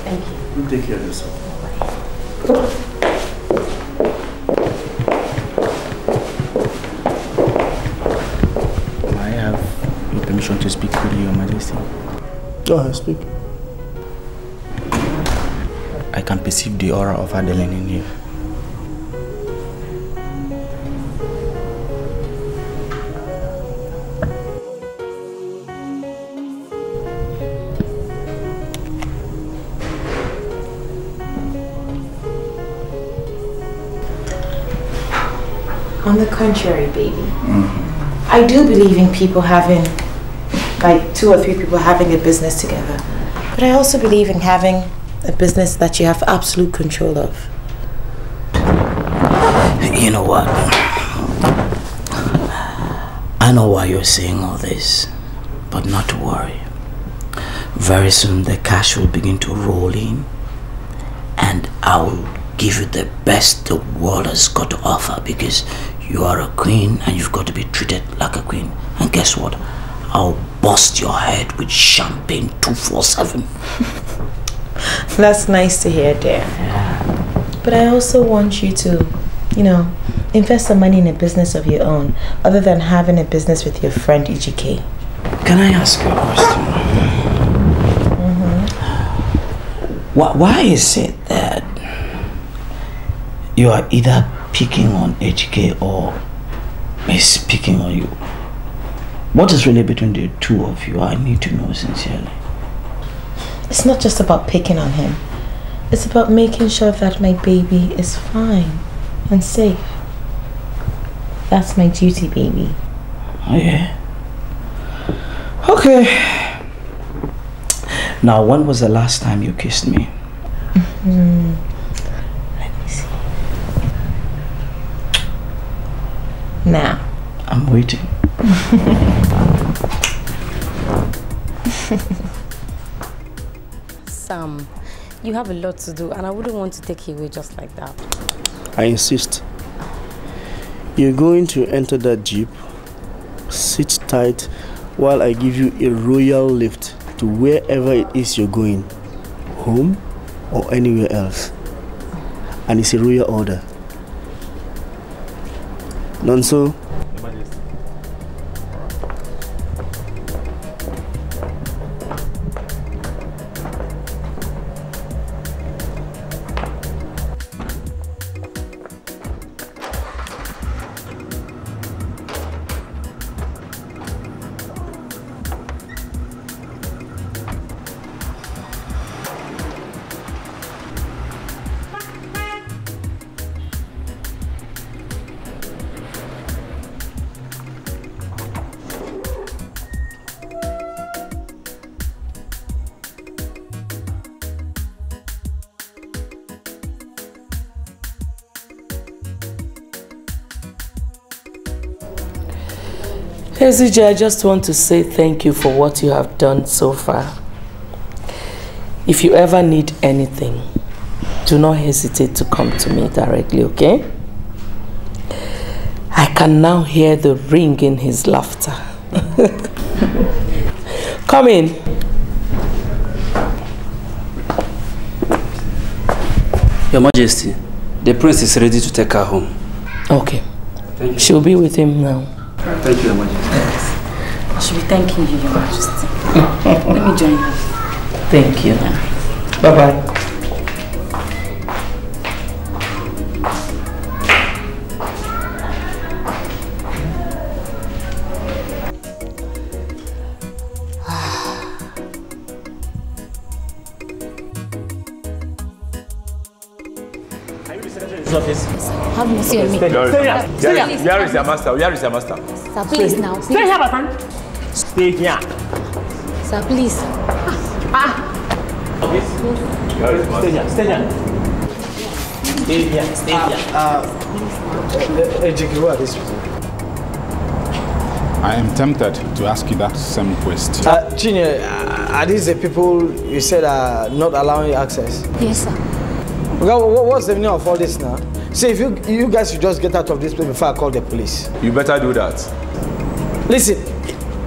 Speaker 18: Thank you.
Speaker 8: You take care of yourself.
Speaker 1: I have your permission to speak with you, Your Majesty.
Speaker 8: Go ahead, speak.
Speaker 1: I can perceive the aura of Adline in you.
Speaker 7: On the contrary, baby. I do believe in people having, like 2 or 3 people having a business together. But I also believe in having a business that you have absolute control of.
Speaker 1: You know what? I know why you're saying all this, but not to worry. Very soon the cash will begin to roll in, and I will give you the best the world has got to offer, because you are a queen and you've got to be treated like a queen. And guess what? I'll bust your head with champagne 247.
Speaker 7: That's nice to hear, dear.
Speaker 1: Yeah.
Speaker 7: But I also want you to, invest some money in a business of your own, other than having a business with your friend Iyke.
Speaker 1: Can I ask you a question? Why is it that you are either picking on Iyke or he's picking on you? What is really between the two of you? I need to know sincerely.
Speaker 7: It's not just about picking on him. It's about making sure that my baby is fine and safe. That's my duty, baby.
Speaker 1: Oh yeah. Okay. Now, when was the last time you kissed me?
Speaker 7: Let me see. Now.
Speaker 1: I'm waiting.
Speaker 18: Sam, you have a lot to do, and I wouldn't want to take you away just like that.
Speaker 8: I insist. You're going to enter that jeep, sit tight while I give you a royal lift to wherever it is you're going, home or anywhere else. And it's a royal order. None so?
Speaker 9: Mezie, I just want to say thank you for what you have done so far. If you ever need anything, do not hesitate to come to me directly, okay? I can now hear the ring in his laughter. Come in.
Speaker 19: Your Majesty, the prince is ready to take her home.
Speaker 9: Okay. She'll be with him now.
Speaker 19: Thank you, Your Majesty.
Speaker 18: I should be thanking you, Your Majesty. Let me join you.
Speaker 9: Thank you. Bye-bye.
Speaker 18: Have mercy on me.
Speaker 20: Where is your master? Where is your master?
Speaker 18: Sir, please now. Please.
Speaker 12: Stay here, my friend. Stay here.
Speaker 18: Sir, please.
Speaker 12: Okay. Stay here. Stay here. Stay here. Stay here.
Speaker 1: Iyke, who are these people?
Speaker 6: I am tempted to ask you that same question.
Speaker 1: Chinye, are these the people you said are not allowing you access?
Speaker 18: Yes, sir.
Speaker 1: What's the meaning of all this now? See, if you guys should just get out of this place before I call the police.
Speaker 20: You better do that.
Speaker 1: Listen,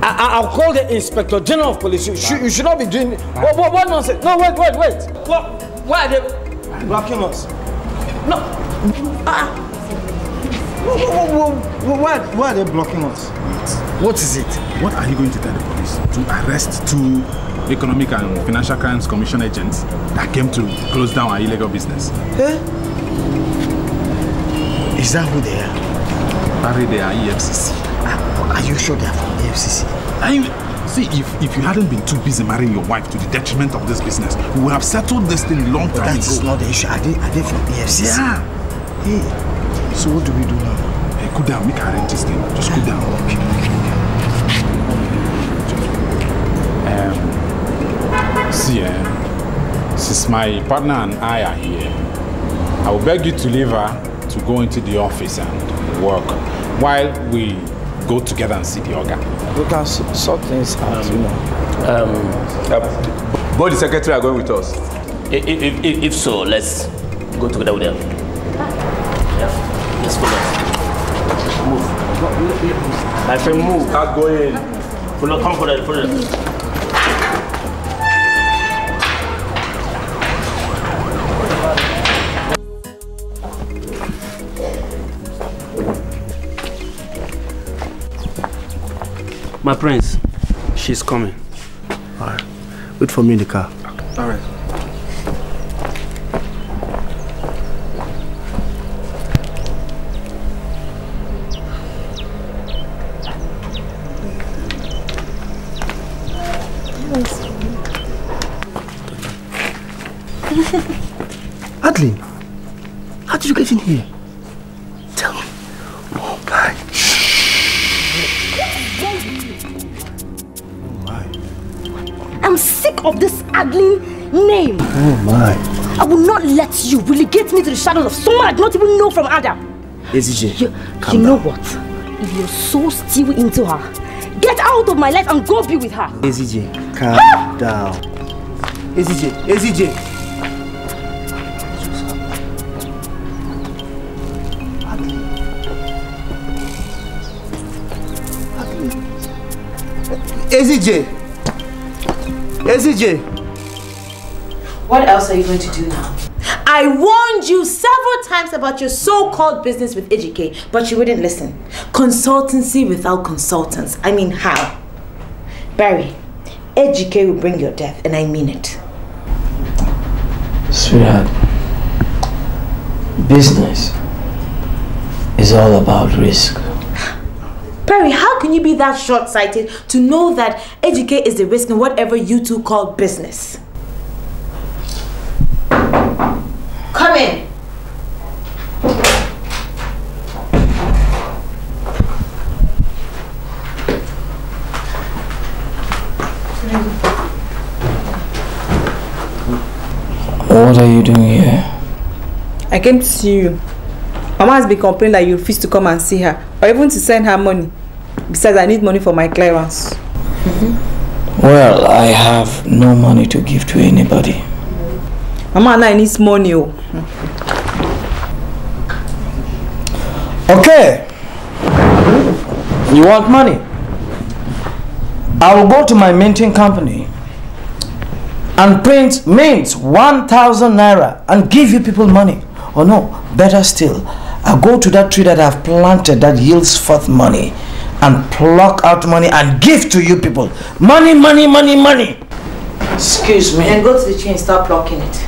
Speaker 1: I'll call the Inspector General of Police. You should not be doing... What nonsense? No, wait. Why are they blocking us? No. Why are they blocking us? What is it?
Speaker 6: What are you going to tell the police? To arrest 2 Economic and Financial Crimes Commission agents that came to close down our illegal business?
Speaker 1: Is that who they are?
Speaker 6: Barry, they are EFCC.
Speaker 1: Are you sure they are from the EFCC?
Speaker 6: See, if you hadn't been too busy marrying your wife to the detriment of this business, we would have settled this thing long time ago.
Speaker 1: That's not the issue. Are they from EFCC?
Speaker 6: Yeah.
Speaker 1: Hey, so what do we do now?
Speaker 6: Hey, cool down. Make her arrange this thing. Just cool down. See, since my partner and I are here, I will beg you to leave her to go into the office and work while we go together and see the organ.
Speaker 1: We can sort things out, you know.
Speaker 20: Both the secretary are going with us.
Speaker 12: If so, let's go together with them. Yeah, let's follow. Move. My friend, move.
Speaker 20: Start going.
Speaker 12: Follow, come for that.
Speaker 4: My prince, she's coming. Alright. Wait for me in the car.
Speaker 20: Alright.
Speaker 4: Adline, how did you get in here? Tell me. Oh my.
Speaker 21: I'm sick of this Adline name.
Speaker 4: Oh my.
Speaker 21: I will not let you relegate me to the shadows of someone I do not even know from Adam.
Speaker 4: Ezeonu,
Speaker 21: you know what? If you're so still into her, get out of my life and go be with her.
Speaker 4: Ezeonu, calm down. Ezeonu. Ezeonu.
Speaker 7: What else are you going to do now? I warned you several times about your so-called business with Iyke, but you wouldn't listen. Consultancy without consultants. I mean, how? Barry, Iyke will bring your death, and I mean it.
Speaker 22: Sweetheart, business is all about risk.
Speaker 7: Barry, how can you be that short-sighted to know that Iyke is the risk in whatever you two call business? Come in.
Speaker 22: What are you doing here?
Speaker 11: I came to see you. Mama has been complaining that you refuse to come and see her, or even to send her money. Besides, I need money for my clearance.
Speaker 22: Well, I have no money to give to anybody.
Speaker 11: Mama and I need money.
Speaker 22: Okay. You want money? I will go to my minting company and mint 1,000 naira and give you people money. Or no, better still, I'll go to that tree that I've planted that yields forth money and pluck out money and give to you people. Money, money, money, money. Excuse me.
Speaker 7: And go to the tree and start plucking it.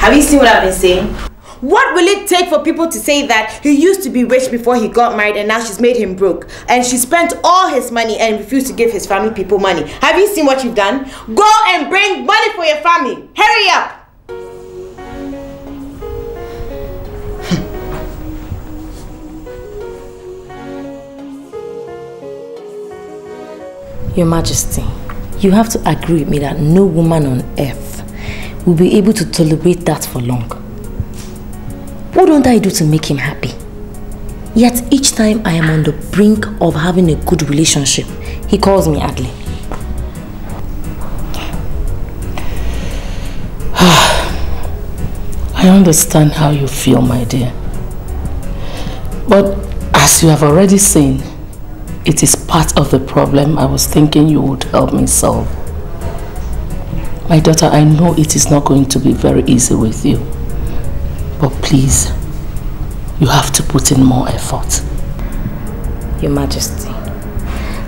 Speaker 7: Have you seen what I've been saying? What will it take for people to say that he used to be rich before he got married and now she's made him broke? And she spent all his money and refused to give his family people money. Have you seen what you've done? Go and bring money for your family. Hurry up!
Speaker 2: Your Majesty, you have to agree with me that no woman on earth will be able to tolerate that for long. What don't I do to make him happy? Yet each time I am on the brink of having a good relationship, he calls me Adline.
Speaker 9: I understand how you feel, my dear. But as you have already seen, it is part of the problem I was thinking you would help me solve. My daughter, I know it is not going to be very easy with you. But please, you have to put in more effort.
Speaker 2: Your Majesty,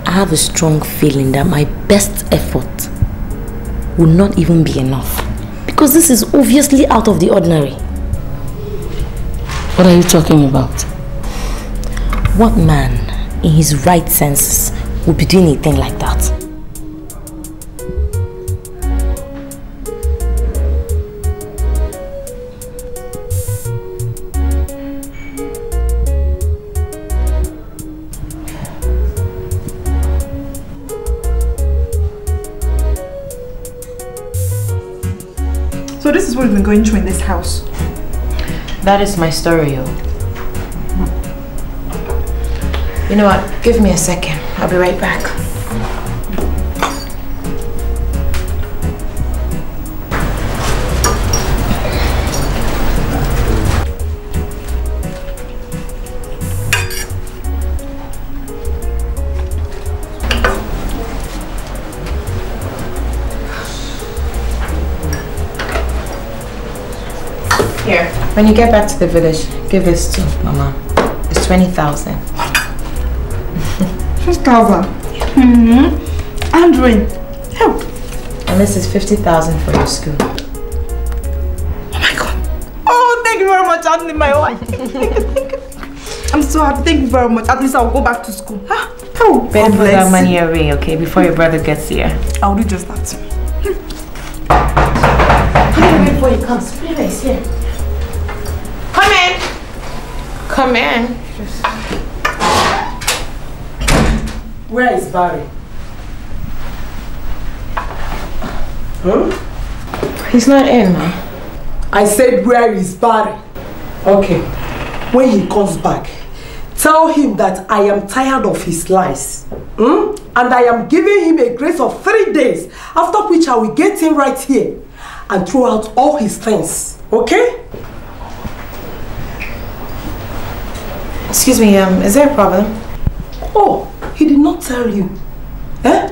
Speaker 2: I have a strong feeling that my best effort will not even be enough. Because this is obviously out of the ordinary.
Speaker 9: What are you talking about?
Speaker 2: What man in his right senses would be doing a thing like that?
Speaker 11: So this is what we've been going through in this house.
Speaker 2: That is my story, yo. You know what? Give me a second. I'll be right back. Here, when you get back to the village, give this to Mama. It's 20,000.
Speaker 11: 50,000? Andrew, help.
Speaker 2: And this is 50,000 for your school.
Speaker 11: Oh my God. Oh, thank you very much, Adline, my wife. Thank you. I'm so happy. Thank you very much. At least I'll go back to school. Oh,
Speaker 2: better put that money away, okay, before your brother gets here.
Speaker 11: I'll do just that.
Speaker 2: Put it away before he comes. Put it away, it's here. Come in. Come in.
Speaker 9: Where is Barry? Huh?
Speaker 2: He's not in, ma.
Speaker 9: I said, where is Barry? Okay. When he comes back, tell him that I am tired of his lies. And I am giving him a grace of 3 days, after which I will get him right here and throw out all his things. Okay?
Speaker 2: Excuse me, is there a problem?
Speaker 9: Oh, he did not tell you. Eh?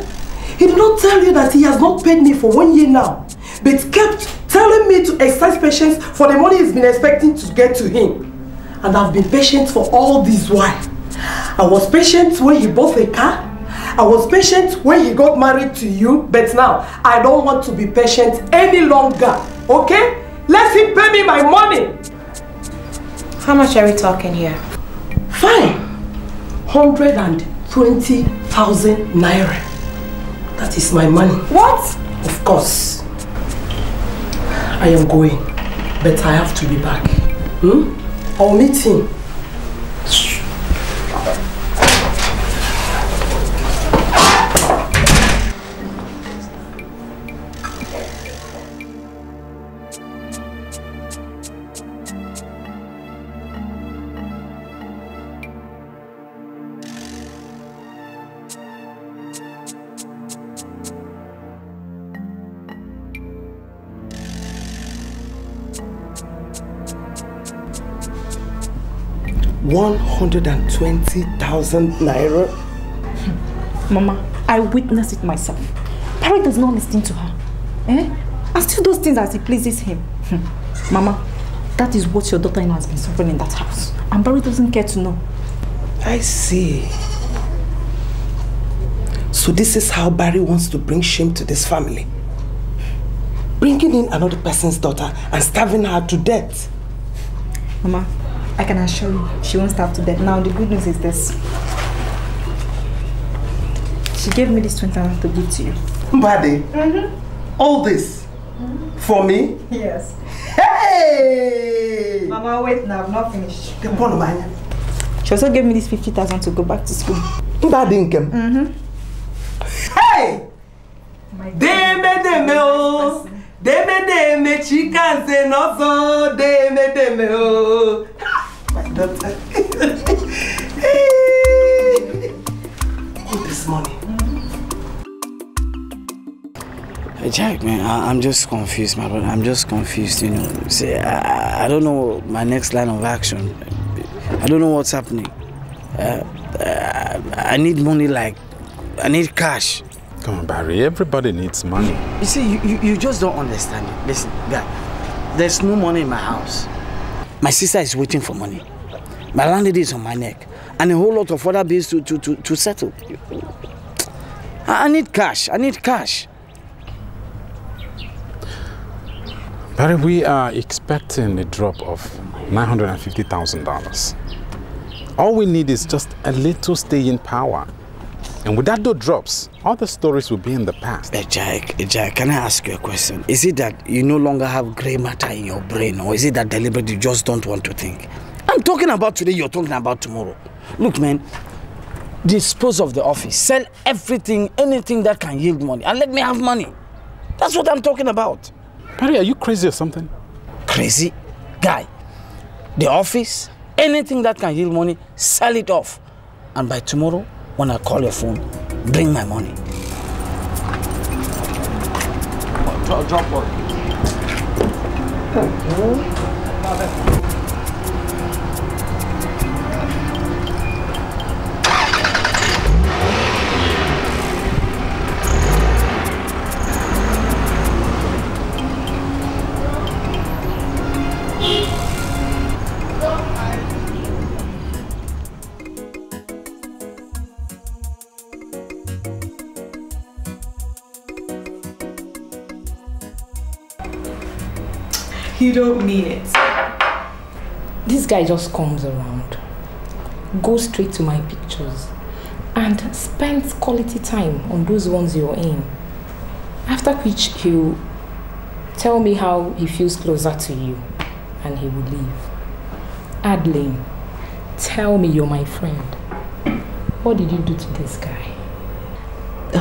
Speaker 9: He did not tell you that he has not paid me for 1 year now, but kept telling me to exercise patience for the money he's been expecting to get to him. And I've been patient for all this while. I was patient when he bought a car. I was patient when he got married to you, but now I don't want to be patient any longer. Okay? Let him pay me my money.
Speaker 2: How much are we talking here?
Speaker 9: Fine. 120,000 naira. That is my money.
Speaker 11: What?
Speaker 9: Of course. I am going, but I have to be back. I'll meet him. 120,000 naira.
Speaker 11: Mama, I witnessed it myself. Barry does not listen to her. And still does things as he pleases him. Mama, that is what your daughter-in-law has been suffering in that house. And Barry doesn't care to know.
Speaker 9: I see. So this is how Barry wants to bring shame to this family. Bringing in another person's daughter and starving her to death.
Speaker 11: Mama, I can assure you, she won't starve to death. Now, the good news is this. She gave me this 20,000 to give to you.
Speaker 9: Mbadi? All this? For me?
Speaker 11: Yes.
Speaker 9: Hey!
Speaker 11: Mama, wait now, I've not finished.
Speaker 9: She
Speaker 11: also gave me this 50,000 to go back to school.
Speaker 9: Mbadi nkem?
Speaker 4: Hey! Deme oh, deme chicken say no so deme oh. My daughter. Put this money.
Speaker 1: Hey Jack, man, I'm just confused, my brother. I'm just confused, you know. See, I don't know my next line of action. I don't know what's happening. I need money, like I need cash.
Speaker 6: Come on, Barry. Everybody needs money.
Speaker 1: You see, you just don't understand it. Listen, guy, there's no money in my house. My sister is waiting for money. My landlady is on my neck, and a whole lot of other bills to settle. I need cash. I need cash.
Speaker 6: Barry, we are expecting a drop of $950,000. All we need is just a little staying power. And with that, those drops, all the stories will be in the past.
Speaker 1: Jack, can I ask you a question? Is it that you no longer have grey matter in your brain, or is it that deliberately you just don't want to think? I'm talking about today, you're talking about tomorrow. Look, man, dispose of the office, sell everything, anything that can yield money, and let me have money. That's what I'm talking about.
Speaker 6: Barry, are you crazy or something?
Speaker 1: Crazy? Guy, the office, anything that can yield money, sell it off. And by tomorrow, when I call your phone, bring my money. Drop what?
Speaker 7: You don't mean it.
Speaker 5: This guy just comes around, goes straight to my pictures, and spends quality time on those ones you're in. After which he'll tell me how he feels closer to you, and he will leave. Adline, tell me you're my friend. What did you do to this guy?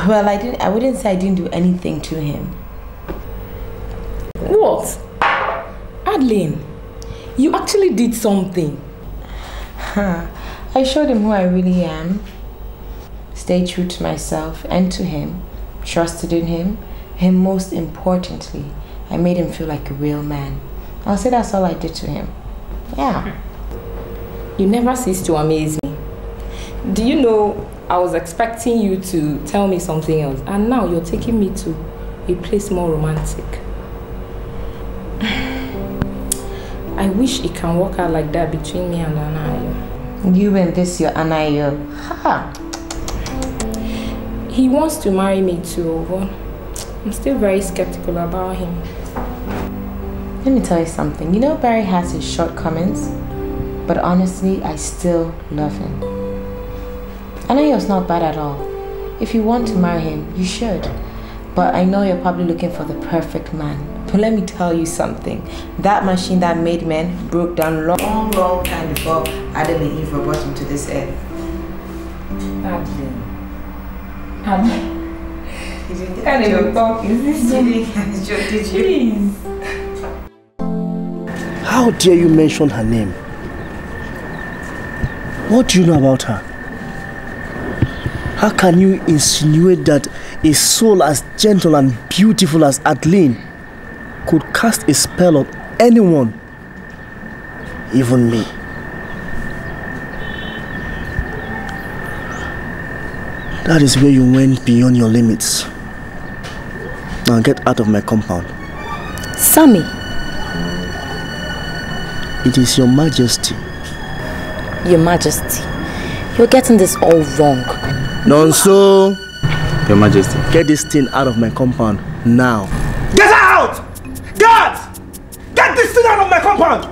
Speaker 7: Well, I wouldn't say I didn't do anything to him.
Speaker 5: What? Adline, you actually did something.
Speaker 7: I showed him who I really am. Stayed true to myself and to him. Trusted in him. And most importantly, I made him feel like a real man. I'll say that's all I did to him. Yeah.
Speaker 5: You never cease to amaze me. Do you know, I was expecting you to tell me something else, and now you're taking me to a place more romantic. I wish it can work out like that between me and Anayo.
Speaker 7: You and this your Anayo. Ha!
Speaker 5: He wants to marry me too, but I'm still very skeptical about him.
Speaker 7: Let me tell you something. You know Barry has his shortcomings, but honestly, I still love him. Anayo's not bad at all. If you want to marry him, you should. But I know you're probably looking for the perfect man. But let me tell you something. That machine that made men broke down long time before Adam and Eve were brought into this earth. You can't even talk. Is this joke? Did you? Please.
Speaker 8: How dare you mention her name? What do you know about her? How can you insinuate that a soul as gentle and beautiful as Adline could cast a spell on anyone, even me? That is where you went beyond your limits. Now get out of my compound.
Speaker 21: Sammy.
Speaker 8: It is your majesty.
Speaker 21: Your majesty. You're getting this all wrong.
Speaker 8: Nonso.
Speaker 13: Your majesty.
Speaker 8: Get this thing out of my compound now.
Speaker 4: Get her out! Guards! Get this thing out of my compound!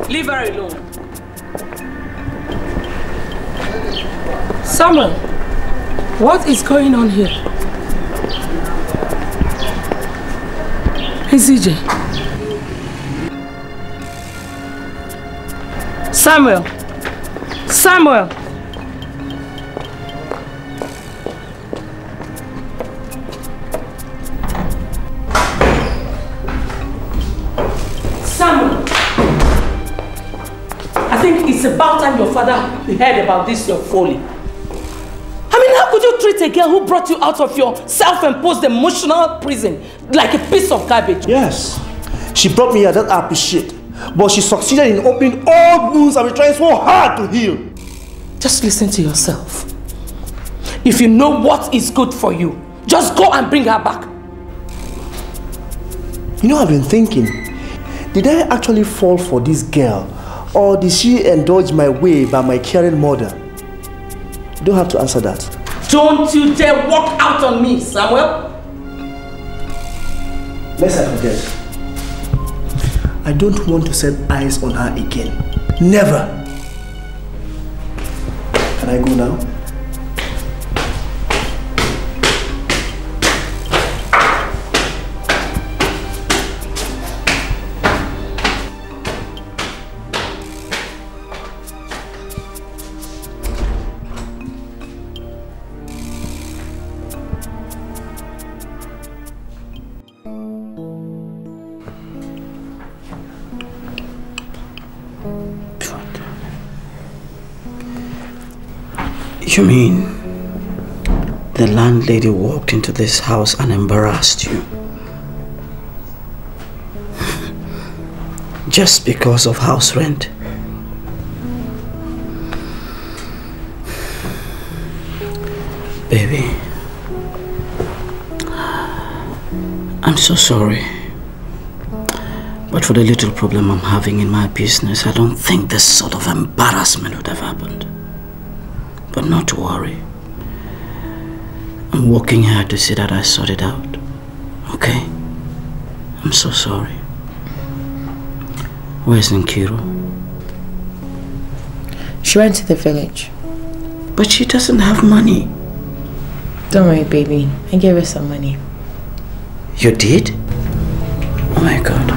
Speaker 9: Leave her alone. Samuel, what is going on here? Hey, CJ. Samuel! Samuel! It's about time your father heard about this, your folly. I mean, how could you treat a girl who brought you out of your self-imposed emotional prison like a piece of garbage?
Speaker 8: Yes. She brought me here, that I appreciate. But she succeeded in opening all wounds I've been trying so hard to heal.
Speaker 9: Just listen to yourself. If you know what is good for you, just go and bring her back.
Speaker 8: You know, I've been thinking, did I actually fall for this girl? Or did she indulge my way by my caring mother? You don't have to answer that.
Speaker 9: Don't you dare walk out on me, Samuel.
Speaker 8: Lest I forget. I don't want to set eyes on her again. Never. Can I go now?
Speaker 1: You mean the landlady walked into this house and embarrassed you? Just because of house rent? Baby, I'm so sorry. But for the little problem I'm having in my business, I don't think this sort of embarrassment would have happened. But not to worry. I'm working hard to see that I sort it out. Okay? I'm so sorry. Where's Nkiru?
Speaker 2: She went to the village.
Speaker 1: But she doesn't have money.
Speaker 2: Don't worry, baby. I gave her some money.
Speaker 1: You did? Oh my God.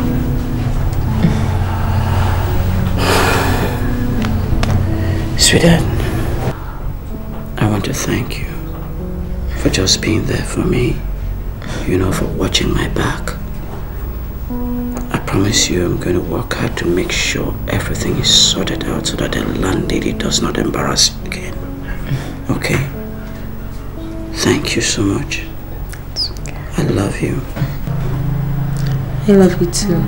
Speaker 1: Sweetheart, I want to thank you for just being there for me, you know, for watching my back. I promise you I'm going to work hard to make sure everything is sorted out so that the landlady does not embarrass you again. Okay? Thank you so much. I love you.
Speaker 2: I love you too.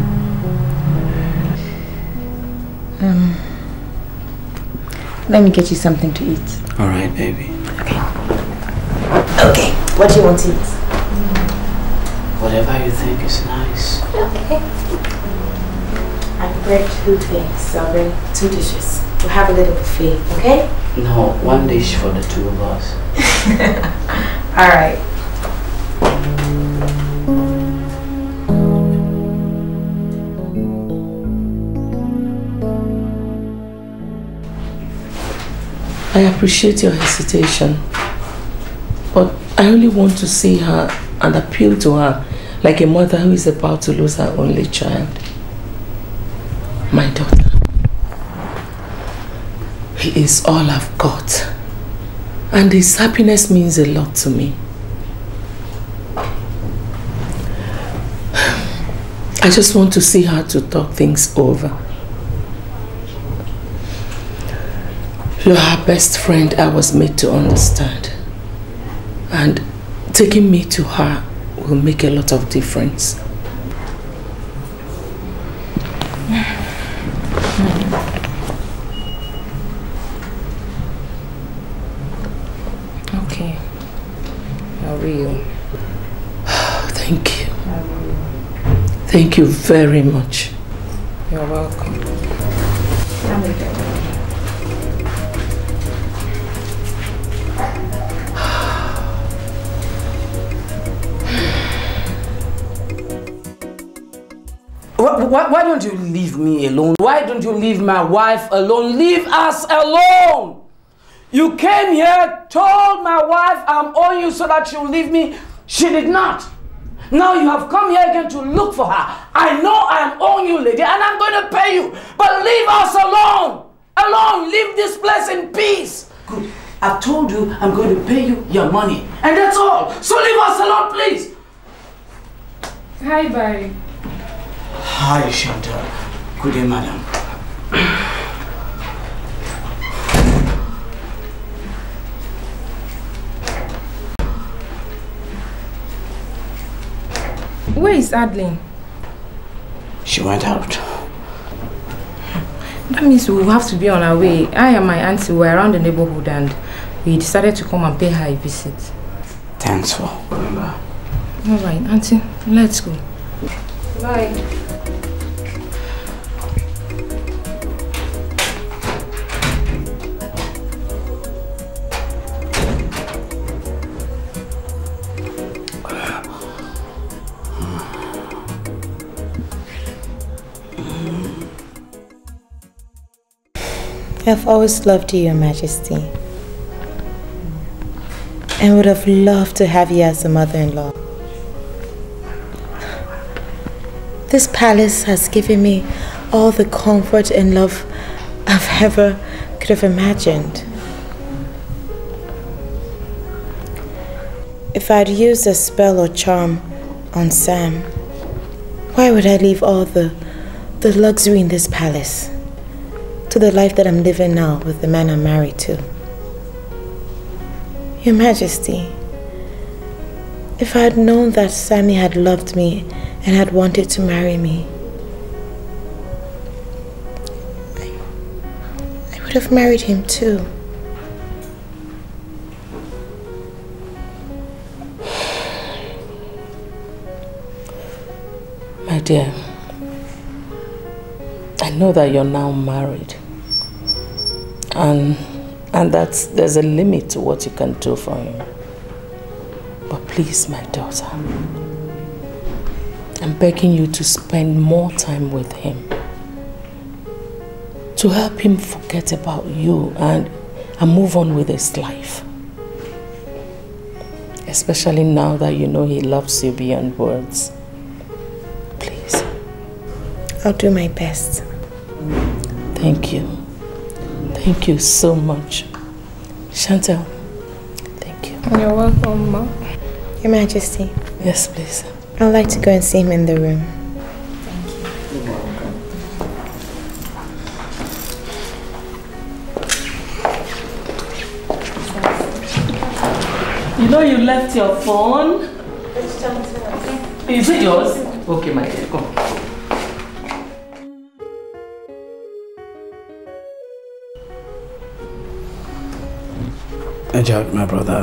Speaker 2: Let me get you something to eat.
Speaker 1: Alright, baby.
Speaker 2: Okay. What do you want to eat?
Speaker 1: Whatever you think is nice.
Speaker 2: Okay. I prepared 2 things, so I'll bring 2 dishes. We'll have a little buffet, okay?
Speaker 1: No, 1 dish for the 2 of us.
Speaker 2: Alright.
Speaker 9: I appreciate your hesitation, but I only want to see her and appeal to her like a mother who is about to lose her only child. My daughter. He is all I've got, and his happiness means a lot to me. I just want to see her to talk things over. You're her best friend, I was made to understand. And taking me to her will make a lot of difference.
Speaker 5: Okay. I will.
Speaker 9: Thank you. Thank you very much.
Speaker 5: You're welcome.
Speaker 1: Why don't you leave me alone? Why don't you leave my wife alone? Leave us alone! You came here, told my wife I'm owing you so that she'll leave me. She did not. Now you have come here again to look for her. I know I am owing you, lady, and I'm going to pay you. But leave us alone! Alone! Leave this place in peace! Good. I've told you I'm going to pay you your money. And that's all. So leave us alone, please!
Speaker 5: Hi, Barry.
Speaker 1: Hi, Chantal. Good day, madam.
Speaker 5: Where is Adline?
Speaker 1: She went out.
Speaker 5: That means we will have to be on our way. I and my auntie were around the neighborhood and we decided to come and pay her a visit.
Speaker 1: Thanks for coming back.
Speaker 5: Alright, auntie, let's go. Bye.
Speaker 7: I've always loved you, Your Majesty, and would have loved to have you as a mother-in-law. This palace has given me all the comfort and love I've ever could have imagined. If I'd used a spell or charm on Sam, why would I leave all the luxury in this palace to the life that I'm living now with the man I'm married to? Your Majesty, if I had known that Sammy had loved me and had wanted to marry me, I would have married him too.
Speaker 9: My dear, I know that you're now married. And that there's a limit to what you can do for him. But please, my daughter, I'm begging you to spend more time with him. To help him forget about you and move on with his life. Especially now that you know he loves you beyond words. Please.
Speaker 7: I'll do my best.
Speaker 9: Thank you. Thank you so much. Chantal, thank you.
Speaker 5: You're welcome, Ma.
Speaker 7: Your Majesty.
Speaker 9: Yes, please.
Speaker 7: I'd like to go and see him in the room.
Speaker 9: You know you left your phone? Is it yours? Okay, my dear, go.
Speaker 1: Jack, my brother,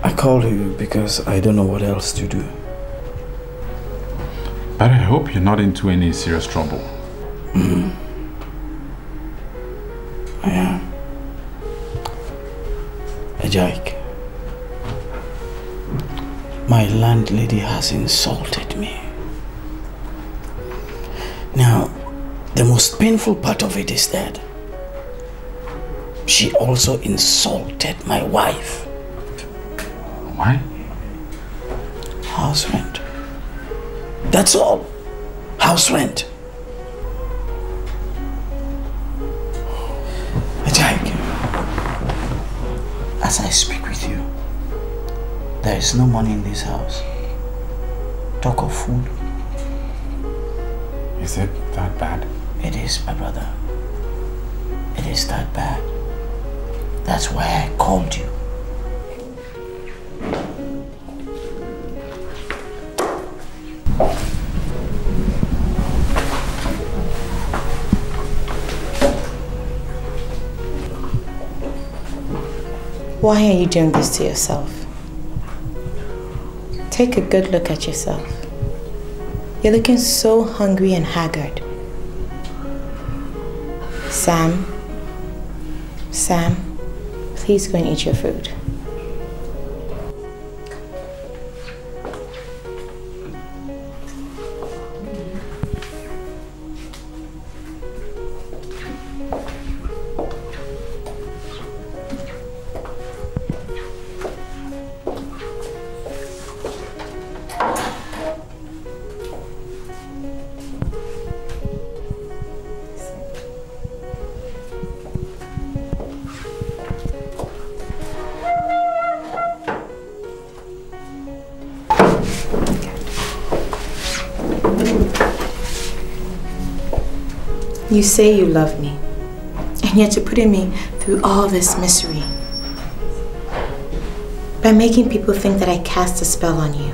Speaker 1: I called you because I don't know what else to do.
Speaker 6: But I hope you're not into any serious trouble.
Speaker 1: I am. Jack, my landlady has insulted me. Now, the most painful part of it is that she also insulted my wife.
Speaker 6: Why?
Speaker 1: House rent. That's all. House rent. Jack, as I speak with you, there is no money in this house. Talk of food.
Speaker 6: Is it that bad?
Speaker 1: It is, my brother. It is that bad. That's why I called you.
Speaker 7: Why are you doing this to yourself? Take a good look at yourself. You're looking so hungry and haggard. Sam, please go and eat your food. You say you love me, and yet you're putting me through all this misery. By making people think that I cast a spell on you.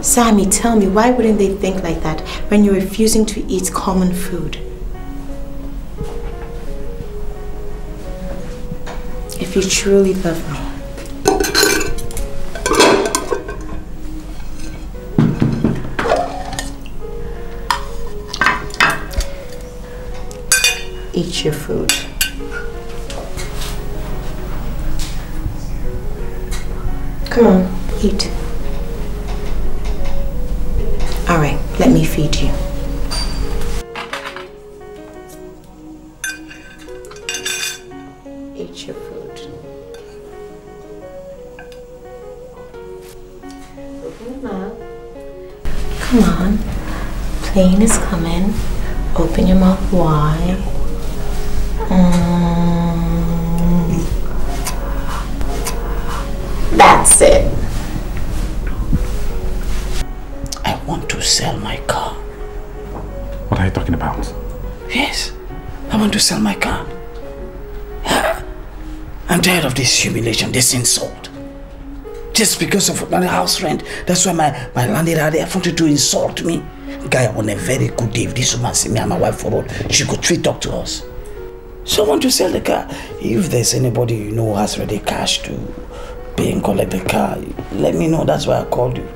Speaker 7: Sammy, tell me, why wouldn't they think like that when you're refusing to eat common food? If you truly love me, eat your food. Come on, eat. All right, let me feed you. Eat your food. Open your mouth. Come on. Plane is coming. Open your mouth wide. That's it.
Speaker 1: I want to sell my car.
Speaker 6: What are you talking about?
Speaker 1: Yes, I want to sell my car. I'm tired of this humiliation, this insult. Just because of my house rent, that's why my landlady wanted to insult me. Guy, on a very good day, if this woman see me and my wife for road, she could sweet talk to us. So I want to sell the car. If there's anybody you know who has ready cash to pay and collect the car, let me know. That's why I called you.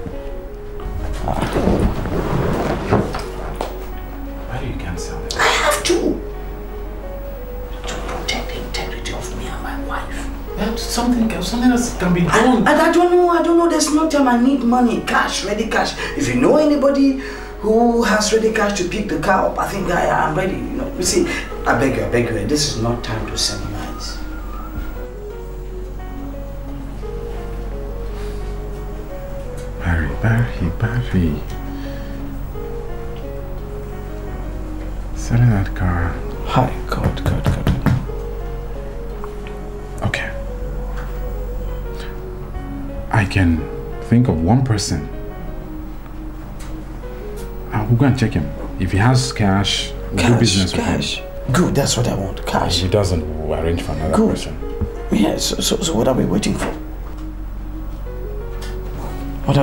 Speaker 6: Why do you can't sell it?
Speaker 1: I have to protect the integrity of me and my wife.
Speaker 6: Well, something else can be done.
Speaker 1: I don't know. There's no time. I need money, cash, ready cash. If you know anybody who has ready cash to pick the car up, I think I'm ready. You know, you see, I beg you. This is not time to seminize.
Speaker 6: Barry. Selling that car.
Speaker 1: Hi, God.
Speaker 6: Okay. I can think of one person. We'll go and check him. If he has cash, we'll do business with him.
Speaker 1: Good, that's what I want. Cash.
Speaker 6: If he doesn't, we'll arrange for another person.
Speaker 1: Yeah, so what are we waiting for?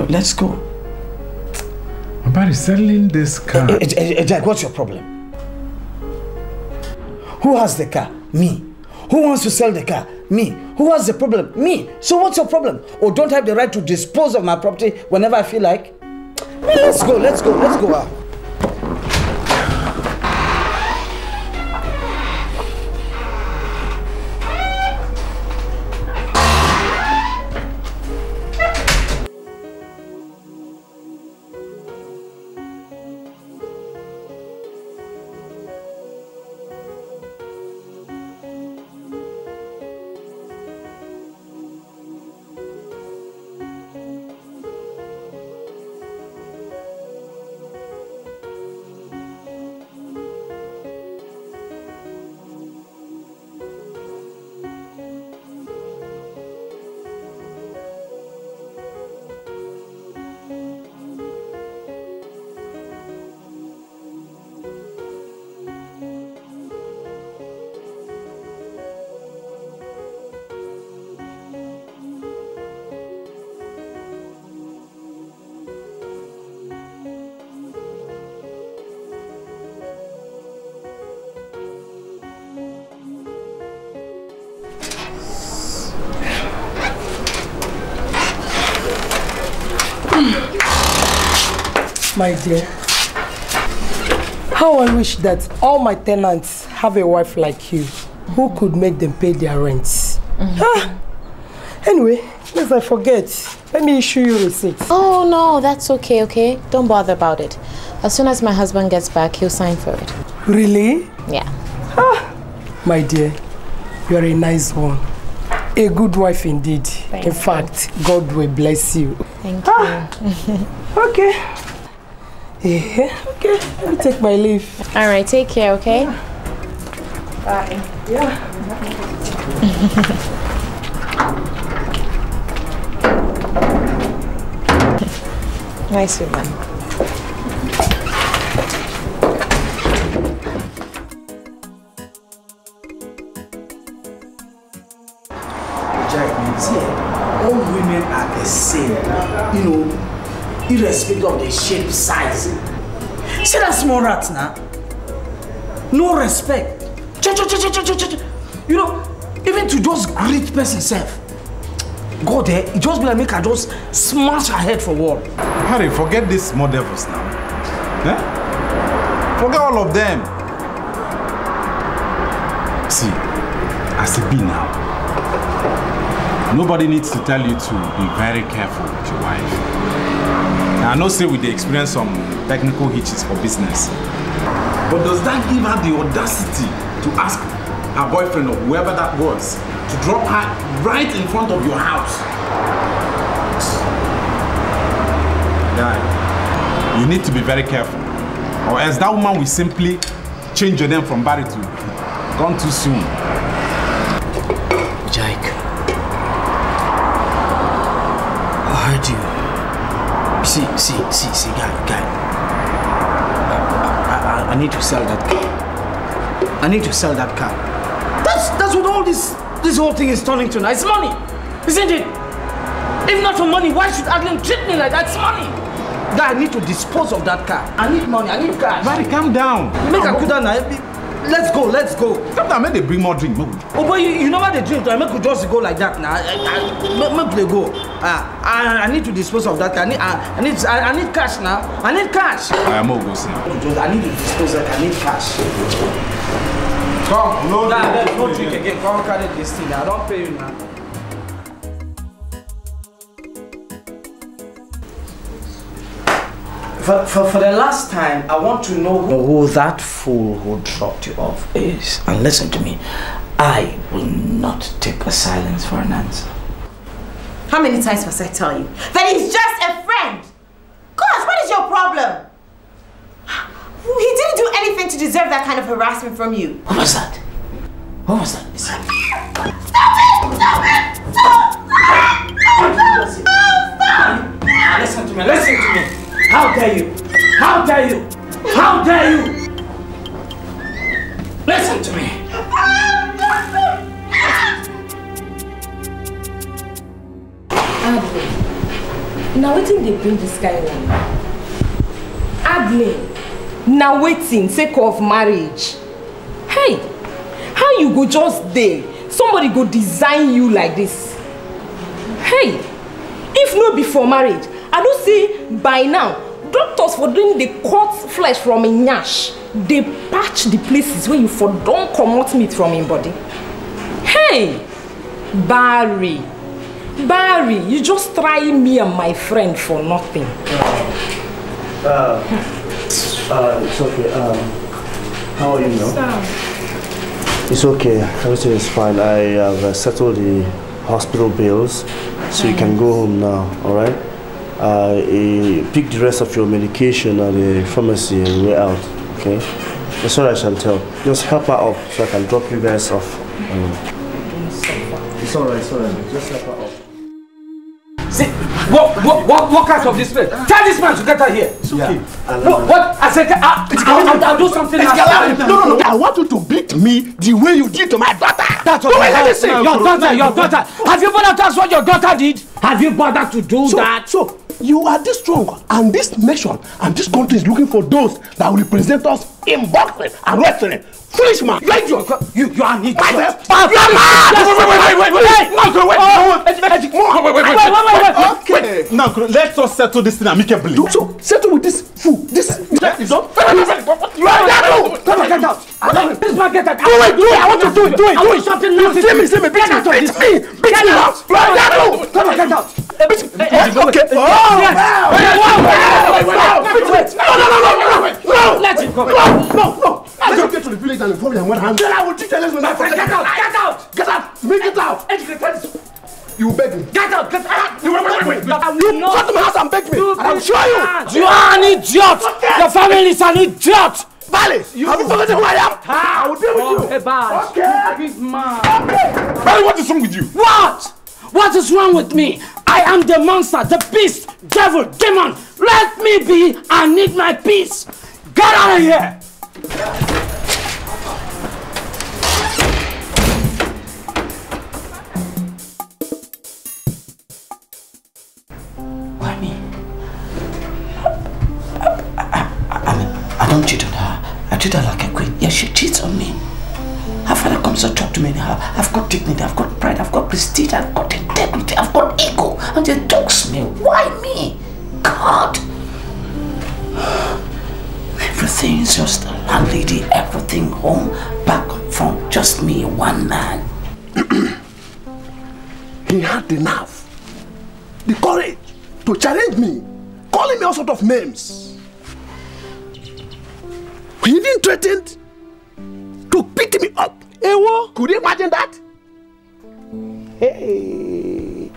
Speaker 1: Let's go.
Speaker 6: About selling this car.
Speaker 1: Jack, what's your problem? Who has the car? Me. Who wants to sell the car? Me. Who has the problem? Me. So what's your problem? Or don't I have the right to dispose of my property whenever I feel like? Let's go out.
Speaker 9: My dear, how I wish that all my tenants have a wife like you who could make them pay their rents. Anyway, lest I forget, let me issue you receipts.
Speaker 7: Oh no, that's okay. Don't bother about it. As soon as my husband gets back, he'll sign for it.
Speaker 9: Really?
Speaker 7: Yeah.
Speaker 9: My dear, you are a nice one. A good wife indeed.
Speaker 7: Thank
Speaker 9: In
Speaker 7: you.
Speaker 9: fact, God will bless you.
Speaker 7: Thank you.
Speaker 9: Okay. Okay, let me take my leave.
Speaker 7: All right, take care, okay?
Speaker 9: Bye. Yeah.
Speaker 7: Nice woman.
Speaker 1: Jack, see, all women are the same, you know, irrespective of the shape, size. See that small rat now? No respect. You know, even to just greet person self. Go there, it just be like make her just smash her head for wall.
Speaker 6: Harry, forget these small devils now. Eh? Forget all of them. See, as it be now, nobody needs to tell you to be very careful with your wife. Now, I know say with the experience some technical hitches for business. But does that give her the audacity to ask her boyfriend or whoever that was to drop her right in front of your house? Guy, you need to be very careful, or else that woman will simply change your name from Barry to gone too soon.
Speaker 1: Iyke, I heard you. See, guy. I need to sell that car. I need to sell that car. That's what all this whole thing is turning to now. It's money, isn't it? If not for money, why should Adline treat me like that? It's money. Guy, I need to dispose of that car. I need money. I need cash.
Speaker 6: Barry, calm down.
Speaker 1: Make a good now. Let's go.
Speaker 6: Come down, make they bring more drink.
Speaker 1: Oh boy, you know what they drink? I make you just go like that now. Make they go. I need to dispose of that car. I need cash now. I need cash.
Speaker 6: I am going to see.
Speaker 1: I need to dispose of that. I need cash.
Speaker 6: Come, no
Speaker 1: drink again. Come carry this thing. I don't pay you now. For the last time, I want to know who that fool who dropped you off is. And listen to me, I will not take a silence for an answer.
Speaker 7: How many times must I tell you that he's just a friend? Gosh, what is your problem? He didn't do anything to deserve that kind of harassment from you.
Speaker 1: What was that? What was that?
Speaker 7: Stop it!
Speaker 1: Listen to me. How dare you? How dare you? How dare you? Listen to me.
Speaker 5: Adline, now waiting they bring this guy on. Adline, now waiting sake of marriage. Hey, how you go just there? Somebody go design you like this. Hey, if not before marriage, I don't see by now, doctors for doing the cut flesh from a nyash, they patch the places where you for don't comot meat from your body. Hey, Barry, you just try me and my friend for nothing.
Speaker 8: It's okay. How are you now? It's okay. Everything is fine. I have settled the hospital bills, so you can go home now. All right. Pick the rest of your medication at the pharmacy and we're out, okay? That's all I shall tell. Just help her up so I can drop you guys off. It's alright. Just help her up.
Speaker 1: See, walk out of this place. Tell this man to get out here.
Speaker 8: It's okay.
Speaker 1: What? I said, I'll do something else.
Speaker 12: No. I want you to beat me the way you did to my daughter.
Speaker 1: That's what I say. Your daughter. Have you bothered to ask what your daughter did? Have you bothered to do that?
Speaker 12: So, you are this strong, and this nation and this country is looking for those that will represent us in boxing and wrestling. Foolish man! You are an idiot!
Speaker 1: You are an idiot!
Speaker 12: Wait!
Speaker 6: Now, let us settle this thing amicably.
Speaker 12: So, settle with this fool. This is not fair. You are that fool!
Speaker 1: Get out! This man, get out!
Speaker 12: Do it! I want to do it! Do it!
Speaker 1: Something nasty!
Speaker 12: See me! Beat me! Get out!
Speaker 1: Get out!
Speaker 12: Okay.
Speaker 1: No! Let him go!
Speaker 12: No! Let him get to the village and inform them what happened. Then I will teach the lesson. Get out! Make it out! You beg me.
Speaker 1: Get out!
Speaker 12: Wait. You come to my house and beg me. And I'll show you.
Speaker 1: You are an idiot! Your family is an idiot!
Speaker 12: Valley, have you forgotten who I am? I will deal with you.
Speaker 1: Okay, bad.
Speaker 12: Okay.
Speaker 1: Big man.
Speaker 6: Valley, what is wrong with you?
Speaker 1: What? What is wrong with me? I am the monster, the beast, devil, demon. Let me be. I need my peace. Get out of here.
Speaker 22: don't cheat on her. I treat her like a queen. Yes, she cheats on me. Her father comes to talk to me anyhow. I've got dignity, I've got pride, I've got prestige, I've got integrity, I've got ego. And she talks me. Why me? God! Everything's just a landlady, everything home, back and front, just me, one man.
Speaker 8: He had the nerve, the courage to challenge me, calling me all sorts of names. He even threatened to pick me up. Ewo, could you imagine that? Hey,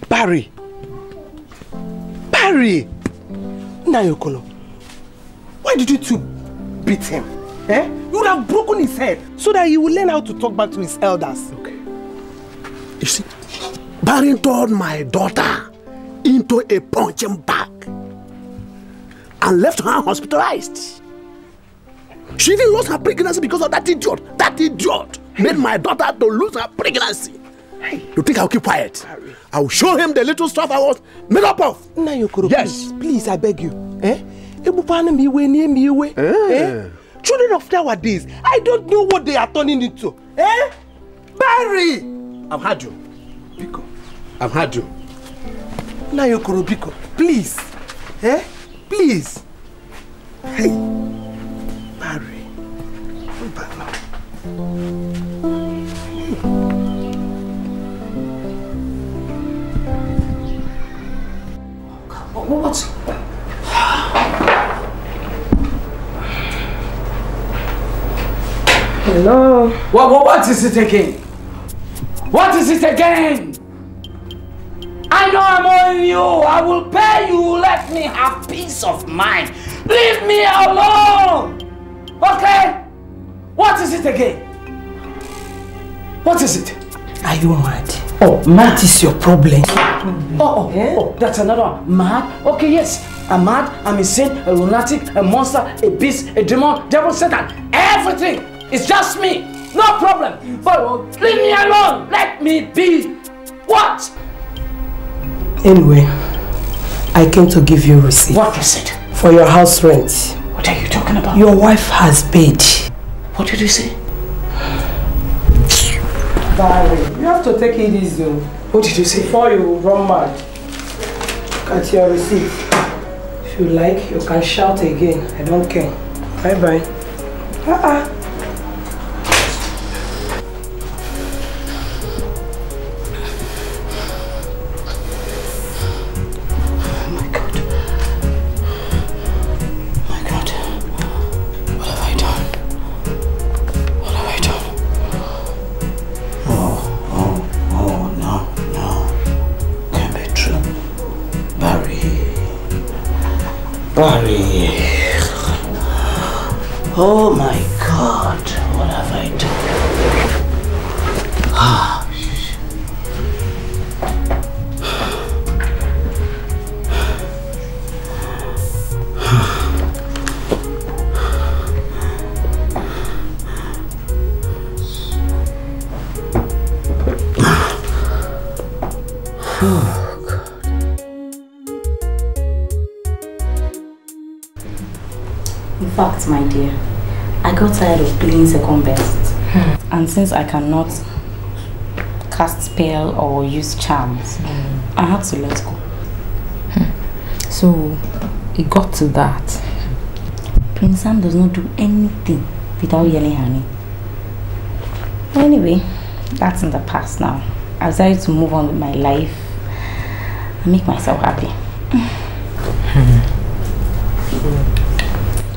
Speaker 8: Barry. Nayokolo, why did you two beat him? Eh? You would have broken his head so that he would learn how to talk back to his elders. Okay. You see, Barry turned my daughter into a punching bag and left her hospitalized. She even lost her pregnancy because of that idiot. That idiot made my daughter to lose her pregnancy. Hey. You think I'll keep quiet? I'll show him the little stuff I was made up of.
Speaker 4: Nayokoro,
Speaker 8: yes.
Speaker 4: Please, I beg you. Eh? Children of nowadays, I don't know what they are turning into. Eh? Barry!
Speaker 8: I've had you. Biko. I've had you.
Speaker 4: Nayokoro, Biko, please. Eh? Please. Hey. Barry.
Speaker 22: What?
Speaker 1: Hello? What is it again? What is it again? I know I'm owing you. I will pay you. Let me have peace of mind. Leave me alone. Okay? What is it again? What is it?
Speaker 9: Are you mad? Oh, mad. What is your problem?
Speaker 1: Oh, that's another one. Mad? Okay, yes. I'm mad, I'm insane, a lunatic, a monster, a beast, a demon, devil, Satan. Everything. It's just me. No problem. But leave me alone. Let me be. What?
Speaker 9: Anyway, I came to give you a receipt.
Speaker 1: What receipt?
Speaker 9: For your house rent.
Speaker 1: What are you talking about?
Speaker 9: Your wife has paid.
Speaker 1: What did you say?
Speaker 9: Barry, you have to take it easy.
Speaker 1: What did you say?
Speaker 9: Before you run mad. Look at your receipt. If you like, you can shout again. I don't care. Bye-bye.
Speaker 22: Oh my God, what have I
Speaker 18: In fact, my dear, I got tired of playing second best. And since I cannot cast spell or use charms, I had to let go.
Speaker 5: So, it got to that.
Speaker 18: Prince Sam does not do anything without yelling honey. Anyway, that's in the past now. I decided to move on with my life and make myself happy.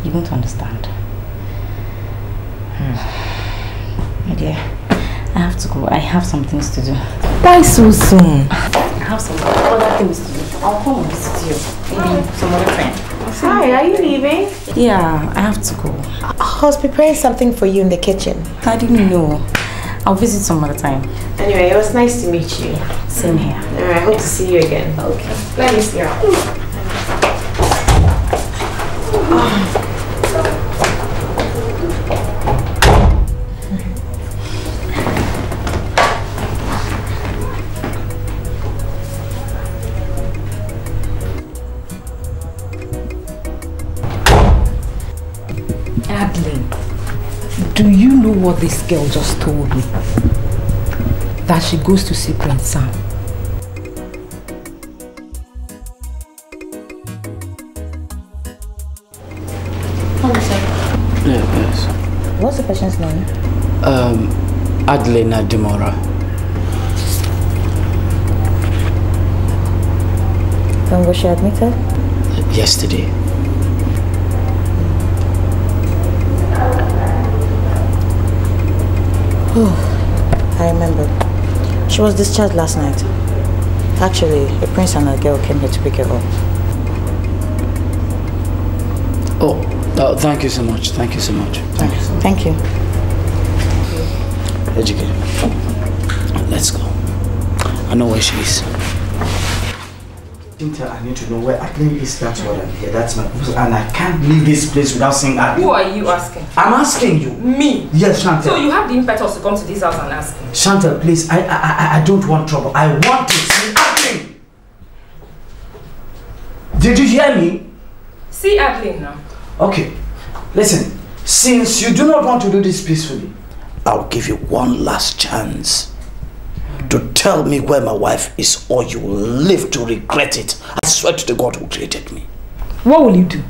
Speaker 18: You won't understand. My dear, I have to go. I have some things to do.
Speaker 5: Why so soon?
Speaker 18: I have some other things to do. I'll come and visit you. Maybe some other time.
Speaker 7: Hi, are you leaving?
Speaker 18: Yeah, I have to go.
Speaker 7: I was preparing something for you in the kitchen.
Speaker 18: I didn't know. I'll visit some other time.
Speaker 7: Anyway, it was nice to meet you.
Speaker 18: Same here.
Speaker 7: Alright, hope to see you again.
Speaker 18: Okay.
Speaker 7: Let me see you.
Speaker 5: what this girl just told me? That she goes to see Prince Sam.
Speaker 2: Hello, sir.
Speaker 22: Yes.
Speaker 2: What's the patient's name?
Speaker 22: Adline Demora.
Speaker 2: When was she admitted?
Speaker 22: Yesterday.
Speaker 2: Oh, I remember. She was discharged last night. Actually, a prince and a girl came here to pick her up.
Speaker 22: Oh, thank you so much. Thank you so much. Thank you so much.
Speaker 2: Thank you.
Speaker 22: Ejike, let's go. I know where she is.
Speaker 1: I need to know where Adline is. That's what I'm here. That's my purpose. And I can't leave this place without seeing Adline.
Speaker 5: Who are you asking?
Speaker 1: I'm asking you.
Speaker 5: Me?
Speaker 1: Yes, Chantel.
Speaker 5: So you have the impetus to come to this house and ask me?
Speaker 1: Chantel, please. I don't want trouble. I want to see Adline. Did you hear me?
Speaker 5: See Adline now.
Speaker 1: Okay. Listen. Since you do not want to do this peacefully, I'll give you one last chance to tell me where my wife is, or you will live to regret it. I swear to the God who created me.
Speaker 5: What will you do?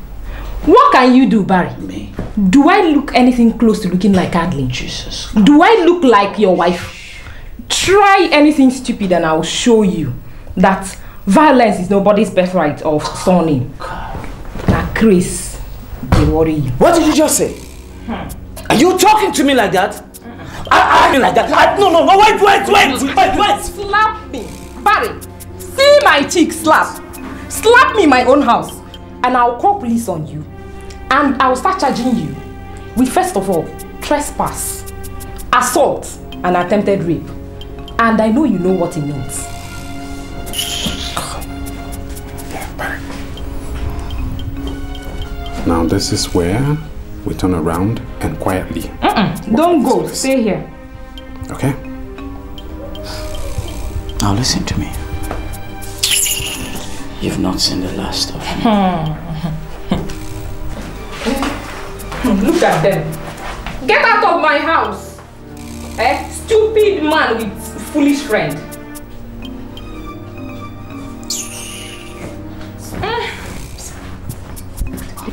Speaker 5: What can you do, Barry?
Speaker 1: Me?
Speaker 5: Do I look anything close to looking like Adline?
Speaker 1: Jesus.
Speaker 5: Do I look like your wife? Try anything stupid and I'll show you that violence is nobody's birthright of surname. That craze, they worry you.
Speaker 1: What did you just say? Are you talking to me like that? I mean like that. No, wait.
Speaker 5: Slap me. Barry, see my cheek slap. Slap me in my own house. And I'll call police on you. And I'll start charging you with, first of all, trespass, assault, and attempted rape. And I know you know what it means.
Speaker 6: Now this is where we turn around and quietly.
Speaker 5: Don't go. Stay here.
Speaker 6: Okay?
Speaker 22: Now listen to me. You've not seen the last of me.
Speaker 5: Look at them. Get out of my house. Stupid man with foolish friend.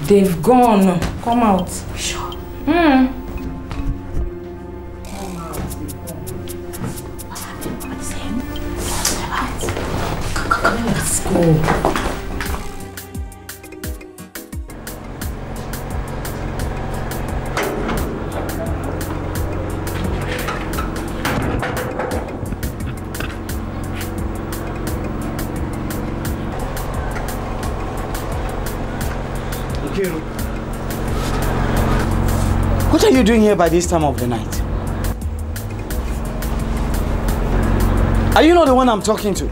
Speaker 5: They've gone. Come out. Sure. Let's go.
Speaker 1: What are you doing here by this time of the night? Are you not the one I'm talking to?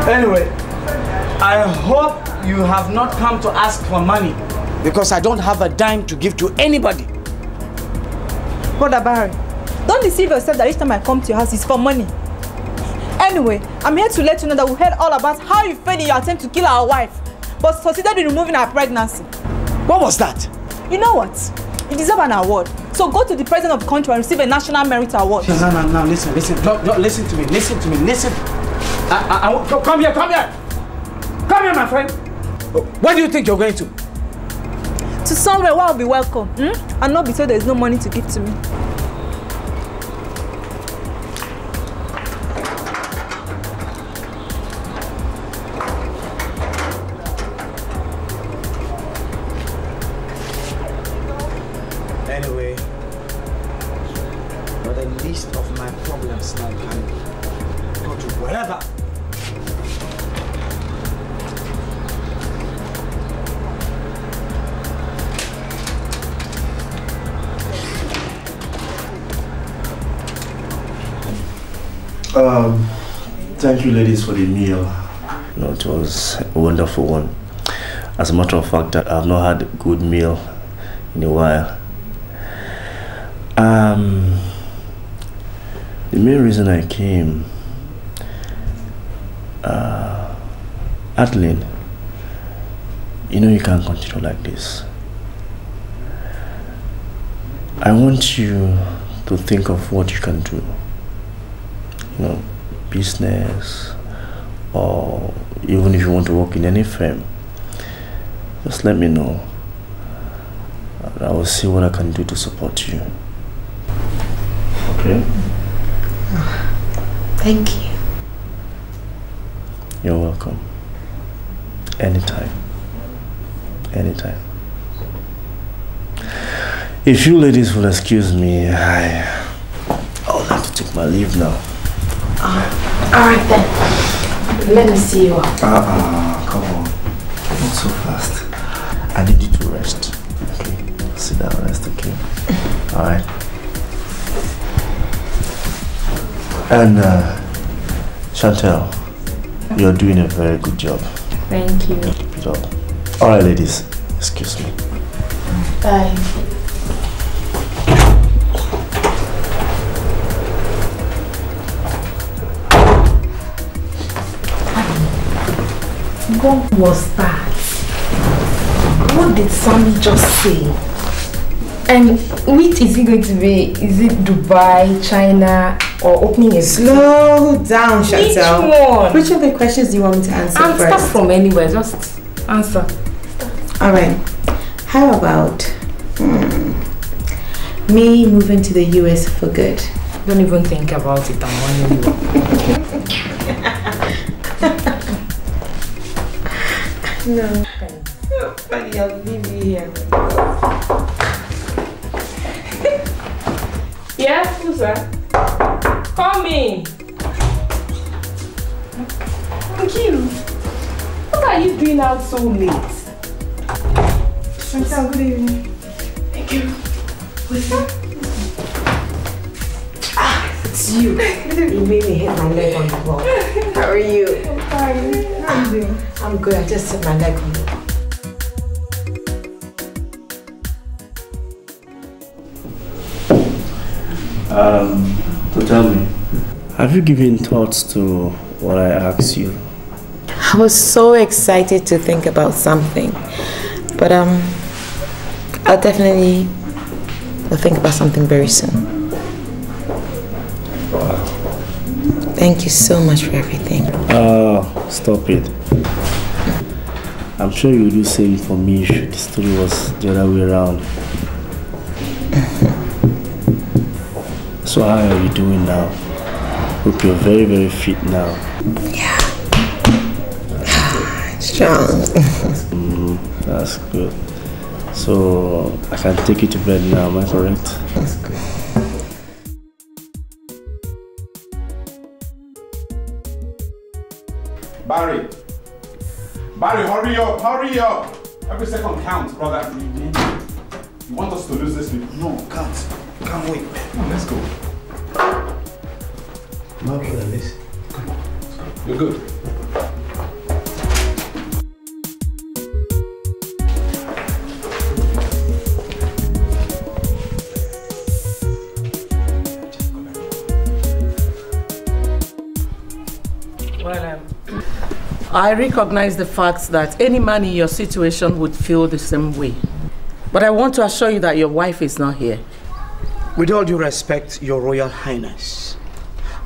Speaker 1: Anyway, I hope you have not come to ask for money, because I don't have a dime to give to anybody.
Speaker 11: Brother Barry, don't deceive yourself that each time I come to your house is for money. Anyway, I'm here to let you know that we heard all about how you failed in your attempt to kill our wife, but succeeded in removing her pregnancy.
Speaker 1: What was that?
Speaker 11: You know what? You deserve an award. So go to the president of the country and receive a national marital award.
Speaker 1: No, listen. Don't listen to me. Listen. Come here. Come here, my friend. Where do you think you're going to?
Speaker 11: To somewhere where I'll be welcome. And not be told there is no money to give to me.
Speaker 1: Anyway, for the least of my problems now can go to wherever.
Speaker 8: Thank you ladies for the meal. No, it was a wonderful one. As a matter of fact, I have not had a good meal in a while. The main reason I came, Adline, you know you can't continue like this.
Speaker 12: I want you to think of what you can do. You know, business, or even if you want to work in any firm, just let me know. I will see what I can do to support you. Okay?
Speaker 2: Thank you.
Speaker 12: You're welcome. Anytime. Anytime. If you ladies will excuse me, I'll have to take my leave now.
Speaker 2: Alright then. Let me see you out.
Speaker 12: Come on. Not so fast. I need you to rest. Okay? Sit down, rest, okay? Alright? And, Chantel, you're doing a very good job.
Speaker 2: Thank you.
Speaker 12: Keep it up. Alright, ladies. Excuse me.
Speaker 2: Bye. What was that? What did Sammy just say? And which is it going to be? Is it Dubai, China, or opening a...
Speaker 7: Slow down, Chantel.
Speaker 2: Which one?
Speaker 7: Which of the questions do you want me to answer
Speaker 5: I'll
Speaker 7: first?
Speaker 5: start from anywhere, just answer.
Speaker 7: Alright. How about me moving to the US for good?
Speaker 5: Don't even think about it, I'm warning you.
Speaker 7: No. Funny, I'll leave you here.
Speaker 5: Yes, who's that? Come in. Thank you. What are you doing out so late?
Speaker 7: Chantal, good evening.
Speaker 5: Thank you.
Speaker 7: What's that?
Speaker 2: It's you. You made me hit my leg on the wall.
Speaker 7: How are you?
Speaker 2: I'm fine. How are you doing? I'm good. I just hit my leg on the wall.
Speaker 12: So tell me, have you given thoughts to what I asked you?
Speaker 2: I was so excited to think about something, but I'll definitely think about something very soon.
Speaker 12: Wow.
Speaker 2: Thank you so much for everything.
Speaker 12: Stop it. I'm sure you would do the same for me if the story was the other way around. So how are you doing now? Hope you're very, very fit now.
Speaker 2: Yeah. Strong.
Speaker 12: That's good. So I can take you to bed now, am I correct?
Speaker 2: That's good.
Speaker 6: Barry, hurry up, hurry up! Every second counts, brother. You want us to lose this week?
Speaker 4: No, can't wait.
Speaker 6: Let's go.
Speaker 4: I'm okay at this.
Speaker 6: You're good.
Speaker 9: Well, I recognize the fact that any man in your situation would feel the same way. But I want to assure you that your wife is not here.
Speaker 4: With all due respect, Your Royal Highness,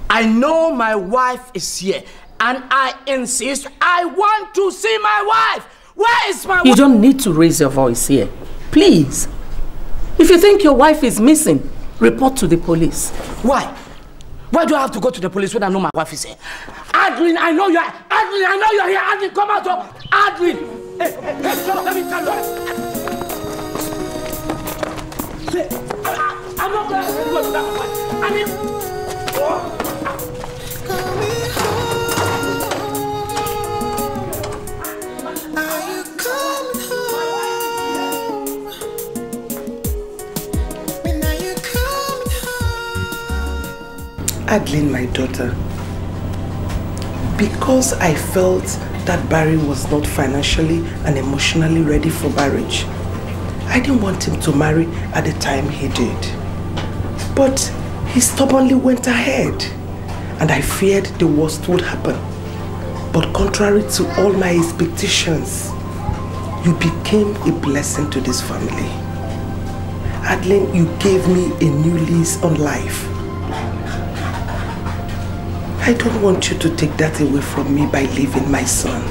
Speaker 4: I know my wife is here, and I insist I want to see my wife. Where is my wife?
Speaker 9: You don't need to raise your voice here. Please. If you think your wife is missing, report to the police.
Speaker 4: Why? Why do I have to go to the police when I know my wife is here? Adline, I know you're here. Adline, I know you're here. Adline, come out. Adline. Hey, no, let me tell you. I'm not going to go to that one. Adline, my daughter, because I felt that Barry was not financially and emotionally ready for marriage, I didn't want him to marry at the time he did. But he stubbornly went ahead, and I feared the worst would happen. But contrary to all my expectations, you became a blessing to this family. Adline, you gave me a new lease on life. I don't want you to take that away from me by leaving my son.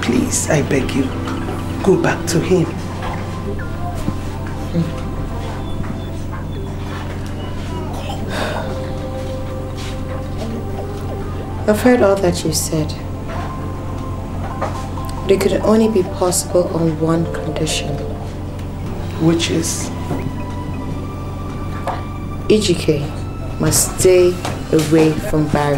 Speaker 4: Please, I beg you, go back to him.
Speaker 7: I've heard all that you said. But it could only be possible on one condition.
Speaker 4: Which is?
Speaker 7: Iyke must stay away from Barry.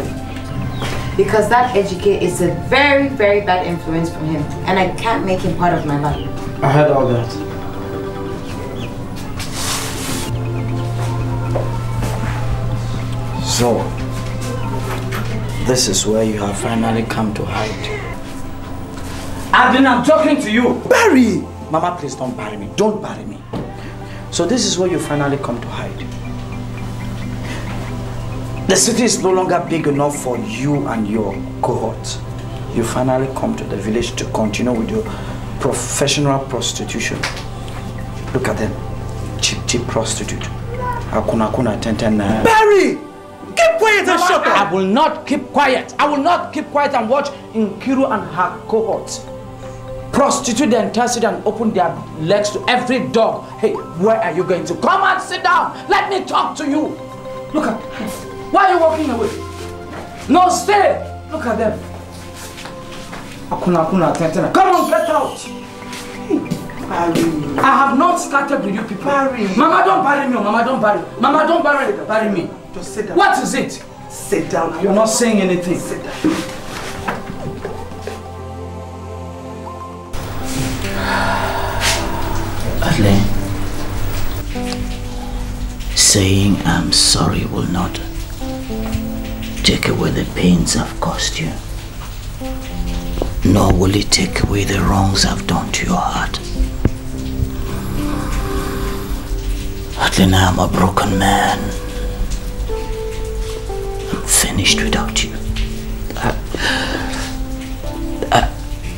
Speaker 7: Because that Iyke is a very, very bad influence from him. And I can't make him part of my life.
Speaker 22: I heard all that. So, this is where you have finally come to hide. Adline, I'm talking to you!
Speaker 4: Barry!
Speaker 22: Mama, please don't bury me. Don't bury me. So this is where you finally come to hide. The city is no longer big enough for you and your cohort. You finally come to the village to continue with your professional prostitution. Look at them. Cheap prostitute. Akuna 10
Speaker 4: Barry! Keep quiet and shut up!
Speaker 22: I will not keep quiet. I will not keep quiet and watch Nkiru and her cohorts prostitute the entire city and open their legs to every dog. Hey, where are you going to? Come and sit down. Let me talk to you. Look at them. Why are you walking away? No, stay. Look at them. Akuna 10. Come on, get out.
Speaker 4: Barry.
Speaker 22: I have not started with you people.
Speaker 4: Barry.
Speaker 22: Mama, don't bury me. Mama, don't bury me. Mama, don't bury me.
Speaker 4: Just sit down.
Speaker 22: What is it?
Speaker 4: Sit down.
Speaker 22: You're not saying anything.
Speaker 4: Sit down.
Speaker 22: Adline, saying I'm sorry will not take away the pains I've caused you, nor will it take away the wrongs I've done to your heart. Adline, I'm a broken man. I'm finished without you.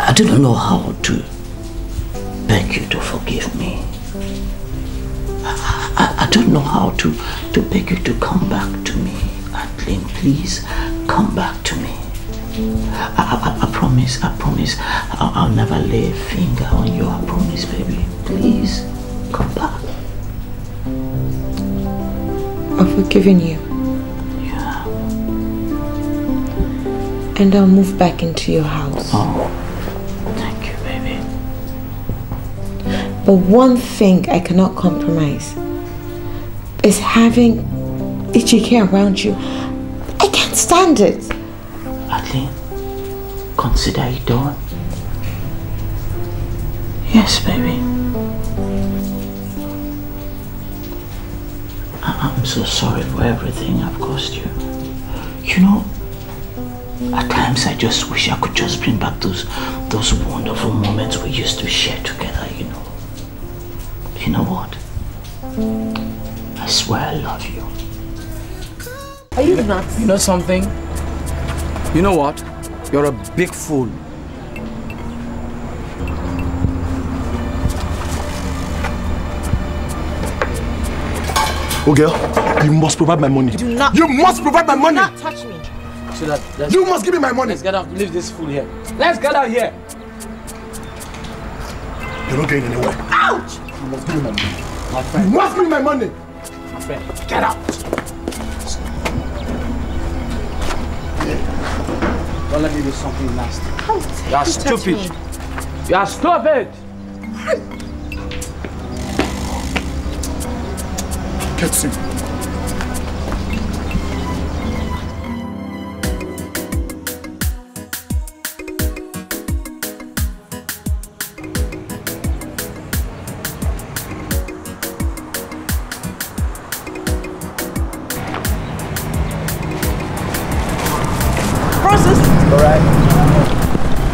Speaker 22: I don't know how to beg you to forgive me. I don't know how to beg you to come back to me. Adline, please, come back to me. I promise, I'll never lay a finger on you. I promise, baby. Please, come back.
Speaker 7: I've forgiven you.
Speaker 22: Yeah.
Speaker 7: And I'll move back into your house.
Speaker 22: Oh, thank you, baby.
Speaker 7: But one thing I cannot compromise is having Iyke around you. I can't stand it.
Speaker 22: Adline, consider it done. Yes, baby. I'm so sorry for everything I've caused you. You know, at times I just wish I could just bring back those wonderful moments we used to share together, you know. You know what? I swear I love you.
Speaker 21: Are you nuts?
Speaker 22: You know something? You know what? You're a big fool.
Speaker 14: Oh girl, you must provide my money.
Speaker 21: Do not.
Speaker 14: You must provide my money.
Speaker 21: Do not touch me.
Speaker 22: So that
Speaker 14: you must give me my money.
Speaker 22: Let's get out. Leave this fool here. Let's get out here.
Speaker 14: You're not going anywhere.
Speaker 21: Ouch!
Speaker 14: You must give me my money.
Speaker 22: My friend.
Speaker 14: You must give me my money.
Speaker 22: My friend, get out. Don't let me do something nasty. You are stupid. You are stupid.
Speaker 14: Get him.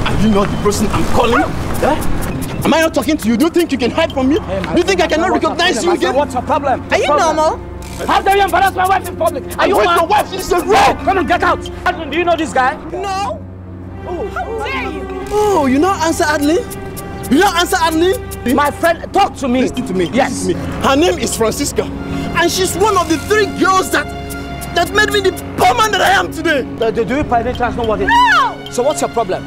Speaker 14: Are you not the person I'm calling? Yeah? Am I not talking to you? Do you think you can hide from me? Hey, do you think I cannot recognize you again?
Speaker 22: What's your problem?
Speaker 21: Are you normal?
Speaker 22: How dare you embarrass my wife in public? Are you
Speaker 14: mad? Your wife? She's a rape!
Speaker 22: Come on, get out! Adline, do you know this guy?
Speaker 21: No. Oh, how dare you?
Speaker 4: Oh, you not answer Adline? You not answer Adline?
Speaker 22: My friend, talk to me.
Speaker 12: Listen to me.
Speaker 22: Yes.
Speaker 12: Listen to me. Her name is Francisca. And she's one of the 3 girls that made me the poor man that I am today.
Speaker 22: Do you by any chance know what it is?
Speaker 12: No!
Speaker 22: So what's your problem?